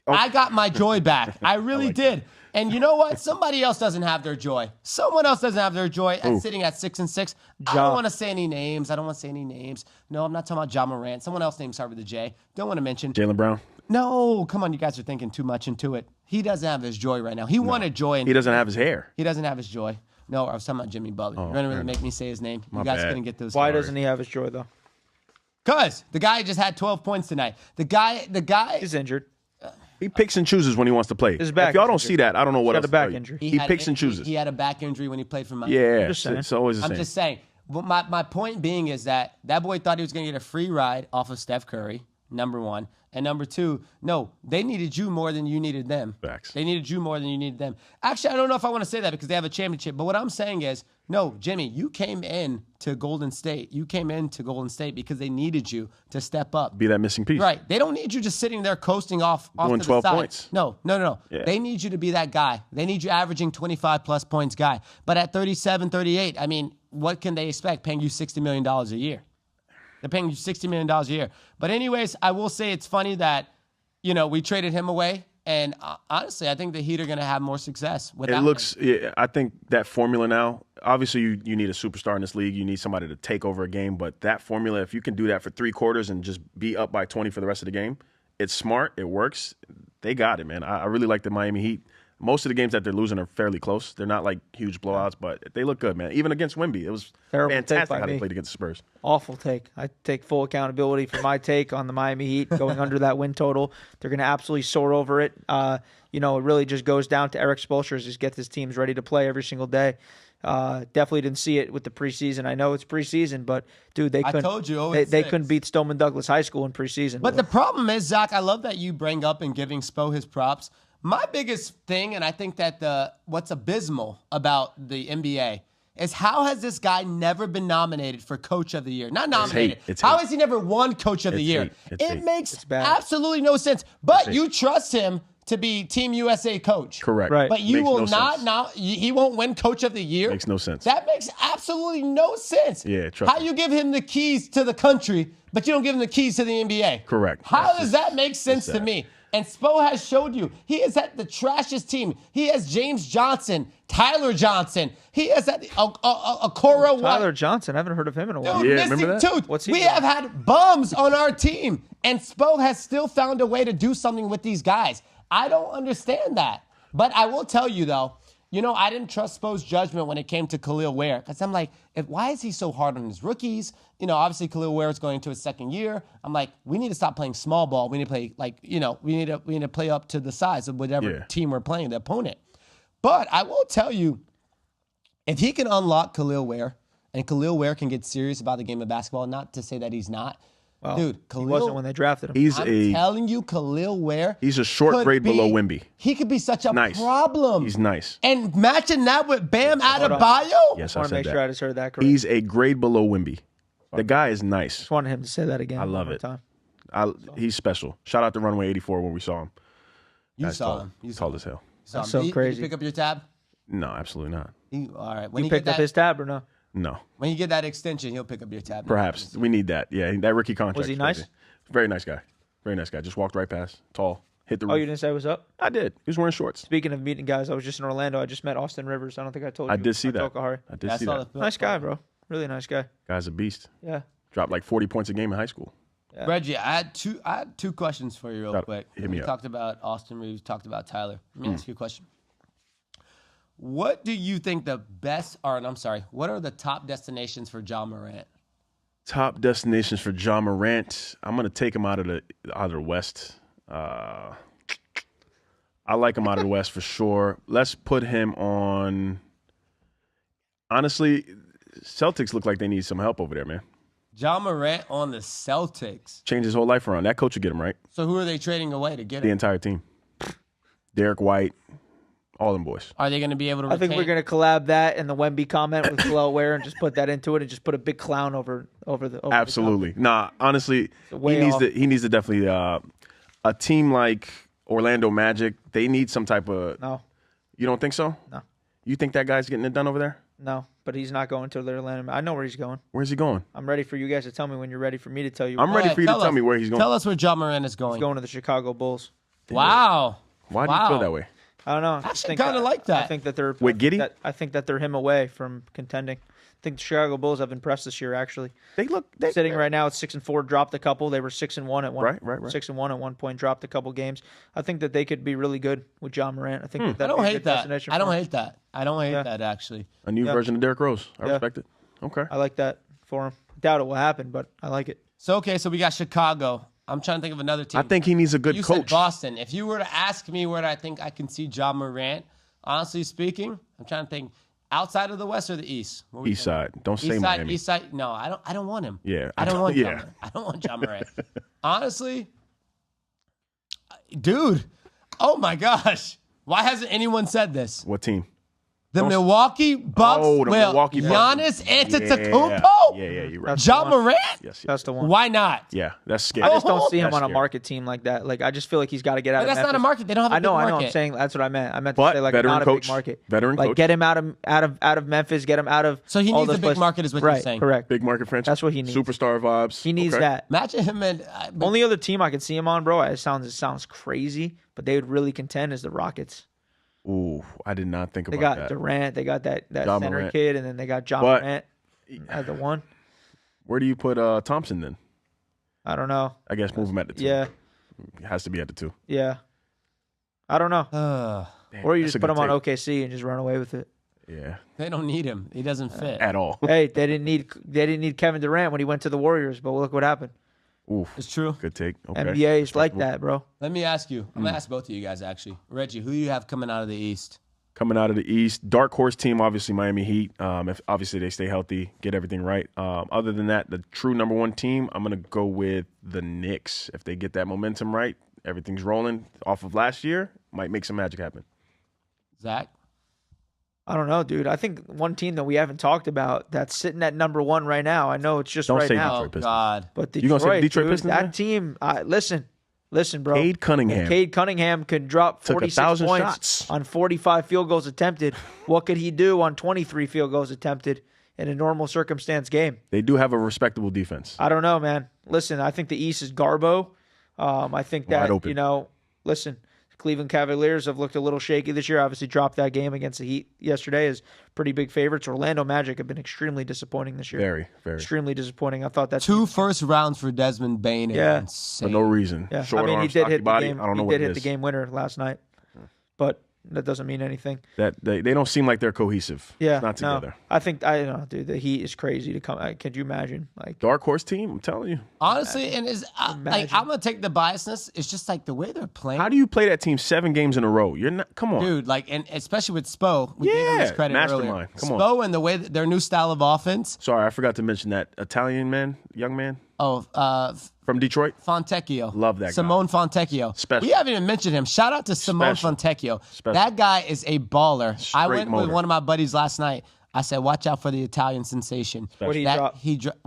I got my joy back. I really did. And you know what? Somebody else doesn't have their joy. Someone else doesn't have their joy at sitting at 6-6. I don't want to say any names. No, I'm not talking about Ja Morant. Someone else named start with a J. Don't want to mention. Jaylen Brown. No, come on. You guys are thinking too much into it. He doesn't have his joy right now. He wanted joy. He doesn't have his hair. He doesn't have his joy. No, I was talking about Jimmy Butler. You're going to really make me say his name. You guys couldn't get those. Why doesn't he have his joy, though? Because the guy just had 12 points tonight. The guy. He's injured. He picks and chooses when he wants to play. His back if y'all don't injury. see that, I don't know what else He's got a back injury. He picks and chooses. He had a back injury when he played for Miami. Yeah, saying. it's always the same. I'm just saying. But my point being is that boy thought he was going to get a free ride off of Steph Curry, number one. And number two, no, they needed you more than you needed them. Facts. They needed you more than you needed them. Actually, I don't know if I want to say that because they have a championship. But what I'm saying is, no, Jimmy, you came in to Golden State. You came into Golden State because they needed you to step up. Be that missing piece. Right. They don't need you just sitting there coasting off Doing to 12 the side. points. No. Yeah. They need you to be that guy. They need you averaging 25-plus points guy. But at 37, 38, I mean, what can they expect paying you $60 million a year? They're paying you $60 million a year. But anyways, I will say it's funny that, we traded him away. And honestly, I think the Heat are going to have more success without him. Yeah, I think that formula now, obviously you need a superstar in this league. You need somebody to take over a game. But that formula, if you can do that for 3 quarters and just be up by 20 for the rest of the game, It's smart. It works. They got it, man. I really like the Miami Heat. Most of the games that they're losing are fairly close. They're not like huge blowouts, but they look good, man. Even against Wemby, it was fantastic how they played against the Spurs. Awful take. I take full accountability for my take on the Miami Heat going under that win total. They're going to absolutely soar over it. It really just goes down to Eric Spoelstra just get his teams ready to play every single day. Definitely didn't see it with the preseason. I know it's preseason, but dude, they couldn't. I told you, they couldn't beat Stoneman Douglas High School in preseason. But the problem is, Zach, I love that you bring up and giving Spo his props. My biggest thing, and I think that what's abysmal about the NBA is how has this guy never been nominated for Coach of the Year? Not nominated. How has he never won Coach of the Year? It makes absolutely no sense. But you trust him to be Team USA coach. Correct. Right. But you will not now. He won't win Coach of the Year. Makes no sense. That makes absolutely no sense. Yeah, trust How you give him the keys to the country, but you don't give him the keys to the NBA? Correct. How does that make sense to me? And Spo has showed you. He is at the trashiest team. He has James Johnson, Tyler Johnson. He is at Okoro White. Tyler Johnson. I haven't heard of him in a while. Dude, Yeah, remember that? Tooth. What's he we doing? have had bums on our team, and Spo has still found a way to do something with these guys. I don't understand that. But I will tell you, though, I didn't trust Spo's judgment when it came to Khalil Ware because I'm like, why is he so hard on his rookies? Obviously Khalil Ware is going into his second year. I'm like, we need to stop playing small ball. We need to play we need to play up to the size of whatever team we're playing, the opponent. But I will tell you, if he can unlock Khalil Ware and Khalil Ware can get serious about the game of basketball, not to say that he's not. Well, dude, Khalil, he wasn't when they drafted him. I'm telling you, Khalil Ware. He's a short grade below Wemby. He could be such a problem. He's nice. And matching that with Bam Adebayo. Yes, I want to make sure I just heard that correct. He's a grade below Wemby. The guy is nice. Just wanted him to say that again. I love it. He's special. Shout out to Runway 84 when we saw him. You saw him. He's tall as hell. That's so crazy. Did you pick up your tab? No, absolutely not. All right. You picked up his tab or no? No. When you get that extension, he'll pick up your tab. Perhaps. We need that. Yeah, that rookie contract. Was he nice? Very nice guy. Very nice guy. Just walked right past. Tall. Hit the roof. Oh, you didn't say what's up? I did. He was wearing shorts. Speaking of meeting guys, I was just in Orlando. I just met Austin Rivers. I don't think I told you. I did see that. Kahari. I did see that. Nice guy, bro. Really nice guy. Guy's a beast. Yeah. Dropped like 40 points a game in high school. Yeah. Reggie, I had two questions for you real quick. Hit me We up. talked about Austin Reeves, talked about Tyler. Let me ask you a question. What do you think what are the top destinations for John Morant? Top destinations for John Morant. I'm gonna take him out of the West. I like him out of the West for sure. Let's put him on. Honestly, Celtics look like they need some help over there, man. John Morant on the Celtics. Change his whole life around. That coach will get him right. So who are they trading away to get The him? entire team. Derek White, all them boys. Are they going to be able to I think we're going to collab that and the Wemby comment with Khalil Ware and just put that into it and just put a big clown over the Absolutely. Nah, honestly, way he needs to definitely a team like Orlando Magic, they need some type of No. You don't think so? No. You think that guy's getting it done over there? No, but he's not going to the Atlanta. I know where he's going. Where's he going? I'm ready for you guys to tell me when you're ready for me to tell you. I'm ready for you to tell me where he's going. Tell us where John Morant is going. He's going to the Chicago Bulls. Wow. Why do you feel that way? I don't know. I actually kind of like that. I think that they're With Giddey? I think that they're him away from contending. I think the Chicago Bulls have impressed this year. Actually, They sitting right now at 6-4, dropped a couple. They were 6-1 at one. Right. 6-1 at one point, dropped a couple games. I think that they could be really good with John Morant. I think that I don't hate that. I don't hate that, actually. A new version of Derrick Rose. I respect it. Okay. I like that for him. Doubt it will happen, but I like it. So we got Chicago. I'm trying to think of another team. I think he needs a good you coach. said Boston. If you were to ask me where I think I can see John Morant, honestly speaking, I'm trying to think outside of the West or the East. East side. Don't say Miami. East side. No, I don't want him. Yeah. I don't want John Morant. I don't want John Morant. Honestly, dude. Oh my gosh. Why hasn't anyone said this? What team? The Milwaukee Bucks. Oh, the Milwaukee Bucks. Giannis Antetokounmpo. Yeah, you're right. John Morant. Yes. That's the one. Why not? Yeah, that's scary. I just don't see him That's on a scary. market team like that. Like I just feel like he's got to get out But of that's not a Memphis. market. They don't have a I know. big market. I'm saying that's what I meant. I meant But to say like veteran not a coach, big market. veteran like coach. get him out of Memphis. Get him out of. So he all needs those a big places. market is what you're Right, saying. correct. Big market franchise. That's what he needs. Superstar vibes. He needs Okay. that. Imagine him and Only other team I could see him on, bro. It sounds crazy, but they would really contend is the Rockets. Ooh, I did not think They about got that. Durant. They got that John center Morant. kid, and then they got John But- Morant as the one. Where do you put Thompson then? I don't know. I guess move him at the two. Yeah, It has to be at the 2. Yeah. I don't know. Damn, Or you that's just a put good him on take. OKC and just run away with it. Yeah, They don't need him. He doesn't fit. at all. Hey, they didn't need Kevin Durant when he went to the Warriors, but look what happened. Oof, It's true. good take. Okay. NBA is like that, bro. Let me ask you. I'm going to ask both of you guys, actually. Reggie, who do you have coming out of the East? Coming out of the East, dark horse team, obviously Miami Heat. If obviously they stay healthy, get everything right. Other than that, the true number 1 team, I'm gonna go with the Knicks. If they get that momentum right, everything's rolling off of last year, might make some magic happen. Zach? I don't know, dude. I think one team that we haven't talked about that's sitting at number 1 right now. I know it's just Don't right say now, Detroit Pistons. God. but You Detroit, gonna say Detroit dude, Pistons that there? team. Listen, bro. Cade Cunningham. If Cade Cunningham could drop Took 46 1,000 points shots. on 45 field goals attempted. What could he do on 23 field goals attempted in a normal circumstance game? They do have a respectable defense. I don't know, man. Listen, I think the East is Garbo. I think Wide that, open. listen, Cleveland Cavaliers have looked a little shaky this year. Obviously dropped that game against the Heat yesterday as pretty big favorites. Orlando Magic have been extremely disappointing this year. Very, very. Extremely disappointing. I thought that 2 first rounds for Desmond Bain. Yeah. For no reason. Yeah, Short I mean, arm, he did stocky hit the body. game. I don't know He what did it hit the is. game winner last night, but that doesn't mean anything. That they don't seem like they're cohesive. Yeah, It's not together. No, I think I don't know, dude. The Heat is crazy to come. Could you imagine? Like, Dark horse team, I'm telling you. Honestly, and Imagine. I'm going to take the biasness. It's just like the way they're playing. How do you play that team 7 games in a row? You're not. Come on. Dude, and especially with Spo, we gave him his Yeah, credit mastermind. earlier. Come on. Spo and the way that their new style of offense. Sorry, I forgot to mention that Italian man, young man from Detroit. Fontecchio. Love that guy. Simone Fontecchio. Special. We haven't even mentioned him. Shout out to Simone Special. Fontecchio. Special. That guy is a baller. I Straight went with motor. one of my buddies last night. I said, watch out for the Italian sensation. What did he drop?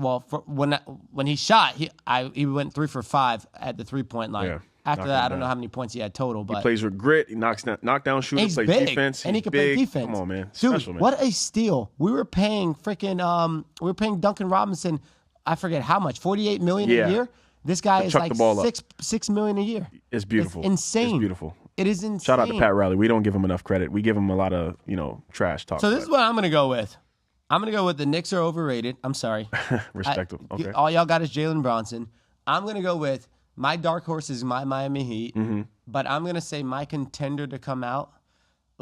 When he shot, he went 3 for 5 at the 3-point line. Yeah. After Knocked that, him I don't know down. how many points he had total, but Plays with grit. He knocks down, knockdown shooter. he's Plays big, defense. and he He's can big. play defense. Come on, man. Dude, Special, man. what a steal! We were paying Duncan Robinson. I forget how much, $48 million Yeah. a year. This guy is chuck like the ball up. $6 million a year. It's beautiful. It's insane. It's beautiful. It is insane. Shout out to Pat Riley. We don't give him enough credit. We give him a lot of trash talk. So this is what I'm going to go with. I'm going to go with the Knicks are overrated. I'm sorry. Respectable. Okay. All y'all got is Jalen Bronson. I'm going to go with my dark horse is my Miami Heat, but I'm going to say my contender to come out.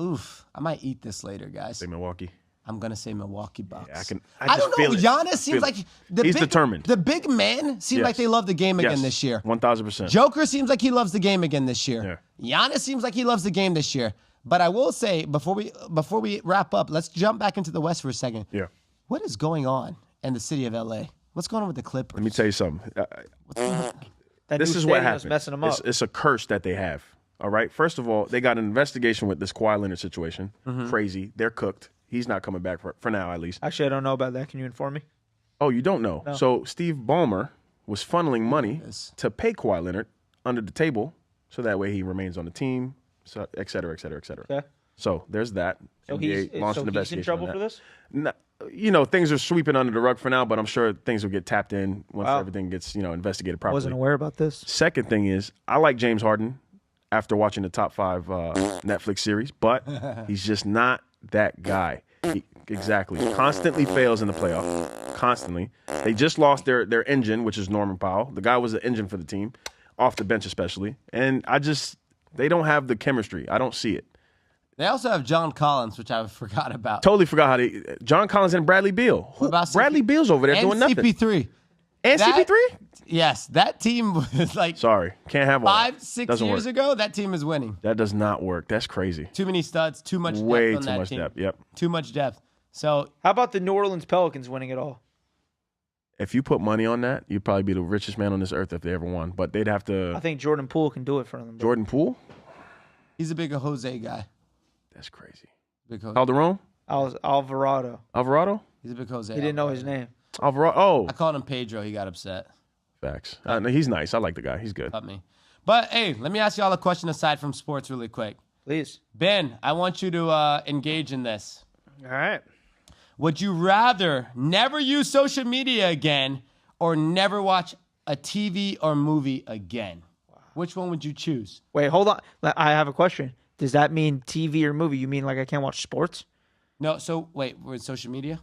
Oof, I might eat this later, guys. Say Milwaukee. I'm going to say Milwaukee Bucks. I I just don't know. feel it. Giannis seems Feel like it. He's determined. The big men seem Yes. like they love the game again this year. 1,000%. Joker seems like he loves the game again this year. Giannis seems like he loves the game this year. But I will say before we wrap up, let's jump back into the West for a second. Yeah. What is going on in the city of LA? What's going on with the Clippers? Let me tell you something. that This new is what stadium's happened. messing them up. It's a curse that they have. All right. First of all, they got an investigation with this Kawhi Leonard situation. Crazy. They're cooked. He's not coming back for now, at least. Actually, I don't know about that. Can you inform me? Oh, you don't know? No. So Steve Ballmer was funneling money to pay Kawhi Leonard under the table, so that way he remains on the team, so et cetera, et cetera, et cetera. Okay. So there's that. So NBA launched an he's investigation in trouble on for that. this? No, things are sweeping under the rug for now, but I'm sure things will get tapped in once Wow. everything gets investigated I properly. wasn't aware about this. Second thing is, I like James Harden after watching the top 5 Netflix series, but he's just not that guy. Exactly. Constantly fails in the playoffs. Constantly. They just lost their engine, which is Norman Powell. The guy was the engine for the team, off the bench especially. And they don't have the chemistry. I don't see it. They also have John Collins, which I forgot about. Totally forgot John Collins and Bradley Beal. What about Bradley Beal's over there and doing nothing. CP3. And That- CP3? Yes, that team was like Sorry. Can't have all that. 5-6 Doesn't years work. ago. That team is winning. That does not work. That's crazy. Too many studs, too much Way depth on too that much team. depth. Yep. Too much depth. So How about the New Orleans Pelicans winning it all? If you put money on that, you'd probably be the richest man on this earth if they ever won. But they'd have to. I think Jordan Poole can do it for them. bro. Jordan Poole? he's a big Jose guy. That's crazy. Big Jose. Calderon? Alvarado. Alvarado? He's a big Jose. He didn't know his name. Alvarado? Oh, I called him Pedro. He got upset. facts. No, he's nice. I like the guy. He's good. About me. But hey, let me ask y'all a question aside from sports really quick. Please. Ben, I want you to engage in this. All right. Would you rather never use social media again or never watch a TV or movie again? Which one would you choose? Wait, hold on. I have a question. Does that mean TV or movie? You mean like I can't watch sports? No, so wait, we're in social media?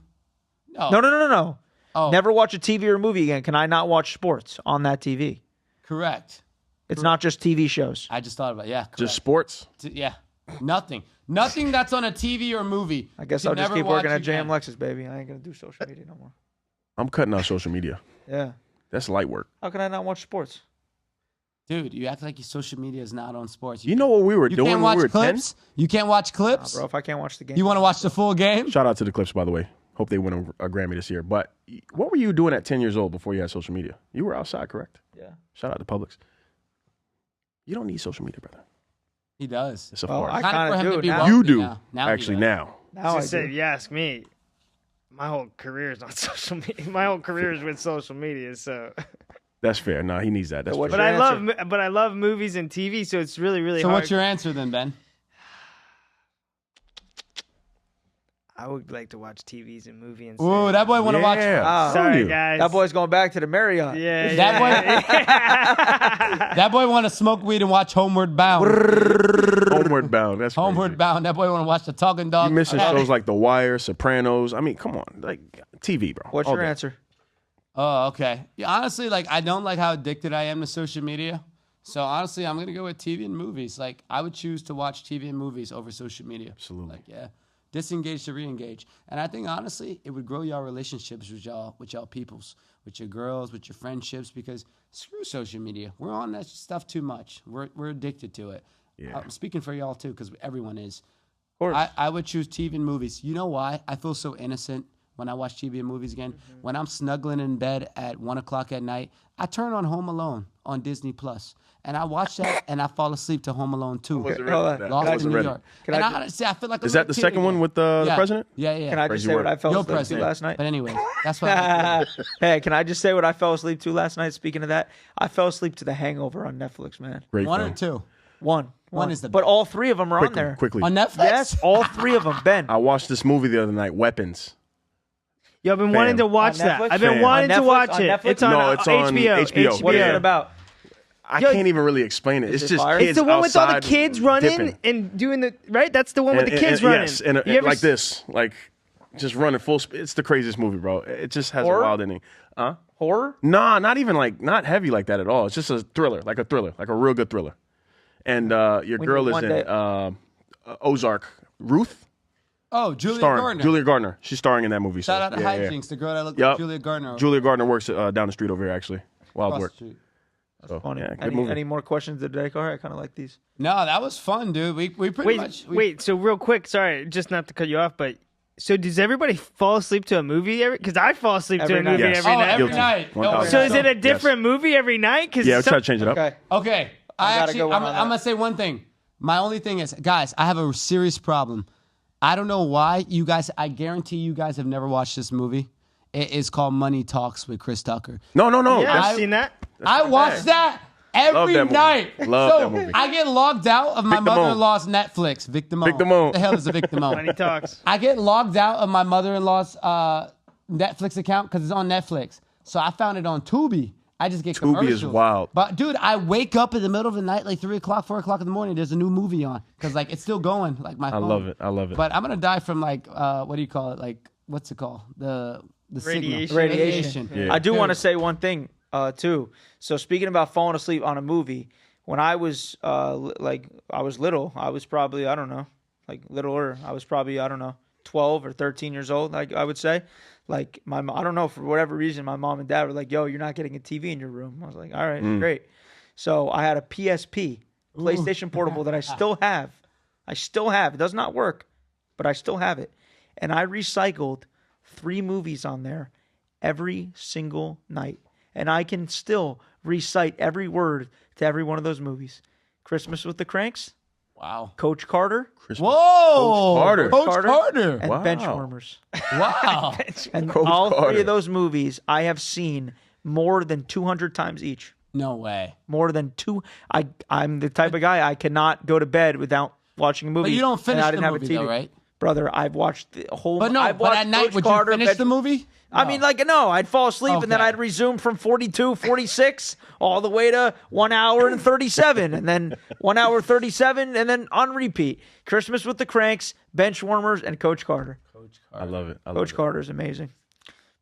No. No. Oh, Never watch a TV or movie again. Can I not watch sports on that TV? correct. It's not just TV shows. I just thought about it. Yeah. Correct. Just sports? Yeah. Nothing that's on a TV or movie. I guess you I'll just never keep working watch at JM again. Lexus, baby. I ain't gonna do social media no more. I'm cutting out social media. Yeah. That's light work. How can I not watch sports? Dude, you act like your social media is not on sports. You know what we were You doing can't when watch we were 10? clips? You can't watch clips? Bro, if I can't watch the game, You want to watch the full game? Shout out to the Clips, by the way. Hope they win a Grammy this year. But what were you doing at 10 years old before you had social media? You were outside, correct? Yeah. Shout out to Publix. You don't need social media, brother. He does. It's a Well, farce. I Kind kinda of for him do to be now. wealthy You do. Now he Actually, does. now. Now I Just say, do. if you ask me, my whole career is on social media. My whole career is with social media. So, That's fair. No, he needs that. That's what's fair. but I love movies and TV. So it's really, really So hard. what's your answer then, Ben? I would like to watch TVs and movies. And Ooh, that boy want to watch. Yeah. Ah, Sorry, you. guys. That boy's going back to the Marriott. Yeah. That yeah. That boy want to smoke weed and watch Homeward Bound. Homeward Bound. That's Homeward crazy. Bound. That boy want to watch the Talking Dog. You missing shows like The Wire, Sopranos. I mean, come on. Like, TV, bro. What's All your day. answer? Oh, okay. Yeah, honestly, like I don't like how addicted I am to social media. So honestly, I'm gonna go with TV and movies. Like I would choose to watch TV and movies over social media. Absolutely. Like yeah, disengage to re-engage. And I think honestly, it would grow y'all relationships with y'all peoples, with your girls, with your friendships. Because screw social media, we're on that stuff too much. We're addicted to it. Yeah. I'm speaking for y'all too, because everyone is. Of course. I would choose TV and movies. You know why? I feel so innocent when I watch TV and movies again. Mm-hmm. When I'm snuggling in bed at 1 o'clock at night, I turn on Home Alone on Disney Plus, and I watch that, and I fall asleep to Home Alone 2. Wasn't Hold ready on. for that. Lost Wasn't in New ready. York. Can And I honestly, I feel like Is that the second one with the president? Yeah, yeah. Can I just Crazy say what work. I fell Your asleep to president. last night? But anyway, that's what I Hey, can I just say what I fell asleep to last night? Speaking of that, I fell asleep to The Hangover on Netflix, man. Great One film. or two One is the but best. all three of them are on there. Quickly. on Netflix. Yes, all three of them. Ben, I watched this movie the other night, Weapons. Yo, I've been wanting to watch On that. Netflix? I've been Fam. wanting On to Netflix? watch On it. Netflix? It's on, No, it's on HBO. what is Yeah. it about? I Yo, can't even really explain it. is It's it just fire? kids It's the one with all the outside kids running dipping. and doing the right. That's the one with the kids running. Yes, and You ever like s- this, like just running full speed. It's the craziest movie, bro. It just has Horror? a wild ending. Horror? Nah, not even like not heavy like that at all. It's just a thriller, like a real good thriller. And your girl need is one in day. Ozark. Ruth, Oh, Julia starring Gardner. Julia Gardner. She's starring in that movie. Shout so, out to yeah, yeah. Hijinks, the girl that looked Yup. like Julia Gardner. Julia Gardner works down the street over here, actually. Wild across work. the street. So, Funny. yeah, good any, movie. any more questions today, Car? I kind of like these. No, that was fun, dude. We pretty much. Wait. So real quick, sorry, just not to cut you off, but so does everybody fall asleep to a movie every? Because I fall asleep to Every a night. movie Yes. every Oh, night. every Guilty. night. No, 1000%. So is it a Yes. different movie every night? Because Yeah, we'll try to change it up. Okay. Okay. I gotta I'm go on that. gonna say one thing. My only thing is, guys, I have a serious problem. I don't know why you guys. I guarantee you guys have never watched this movie. It is called Money Talks with Chris Tucker. No. Yeah, I- I've seen that. I watch that every that movie. night. Love so that movie. I get logged out of my Victim own. mother-in-law's Netflix. Victim own. Victim own. What the hell is a victim own? Money talks. I get logged out of my mother-in-law's Netflix account because it's on Netflix. So I found it on Tubi. I just get Tubi is commercials. wild. But dude, I wake up in the middle of the night, like 3 o'clock, 4 o'clock in the morning. There's a new movie on because like it's still going. Like my I phone. love it. I love it. But I'm gonna die from like what do you call it? Like what's it called? The Radiation. signal. Radiation. Yeah. I do Dude. want to say one thing too. So speaking about falling asleep on a movie, when I was I was little, I was probably I don't know, like littler. I was probably I don't know, 12 or 13 years old. Like I would say, like I don't know, for whatever reason, my mom and dad were like, "Yo, you're not getting a TV in your room." I was like, "All right, great." So I had a PSP, PlayStation Portable, that I still have. It does not work, but I still have it, and I recycled 3 movies on there every single night. And I can still recite every word to every one of those movies. Christmas with the Cranks, Wow. Coach Carter, Whoa. Carter. Coach Carter. Carter. and Wow. Benchwarmers. Wow. And Coach all 3 Carter. of those movies I have seen more than 200 times each. No way. More than 2. I'm the type of guy I cannot go to bed without watching a movie. But you don't and finish I the didn't have a movie TV. though, right? Brother, I've watched the whole. But no, I've but watched at night, Coach would Carter, you finish the movie? I No. mean, like, no, I'd fall asleep and then Okay. I'd resume from 42, 46, all the way to 1 hour and 37, and then 1 hour 37, and then on repeat. Christmas with the Cranks, Benchwarmers, and Coach Carter. I love it. I love Coach it. Carter is amazing.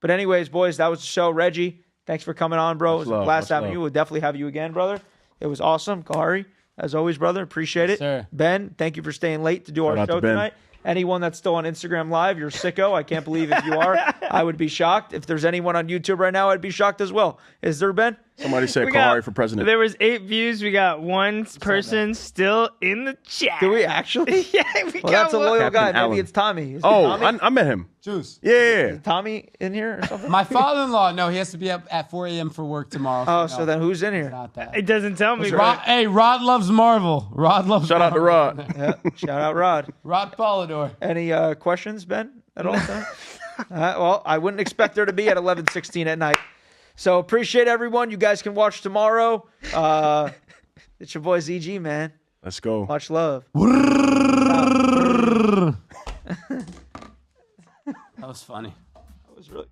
But anyways, boys, that was the show. Reggie, thanks for coming on, bro. It was a love, blast much having love. you. We'll definitely have you again, brother. It was awesome. Kahari, as always, brother, appreciate it. Sir. Ben, thank you for staying late to do our Shout out show to Ben. tonight. Anyone that's still on Instagram Live, you're sicko. I can't believe if you are. I would be shocked. If there's anyone on YouTube right now, I'd be shocked as well. Is there, Ben? Somebody said We got- Kahari for president. There was 8 views. We got one person still in the chat. Do we actually? Yeah, we Well, got that's a one. loyal Captain guy. Maybe Allen. it's Tommy. Is it Oh, Tommy? I met him. Juice. Yeah. Is Tommy in here or something? My father-in-law, no, he has to be up at 4 a.m. for work tomorrow. Oh, so then who's in here? Not that. It doesn't tell me. Rod, but hey, Rod loves Marvel. Rod loves Shout out to Marvel. Rod. Yeah. Shout out, Rod. Rod Polidor. Any questions, Ben, at all? Well, I wouldn't expect there to be at 11:16 at night. So appreciate everyone. You guys can watch tomorrow. It's your boy ZG, man. Let's go. Much love. That was funny. That was really.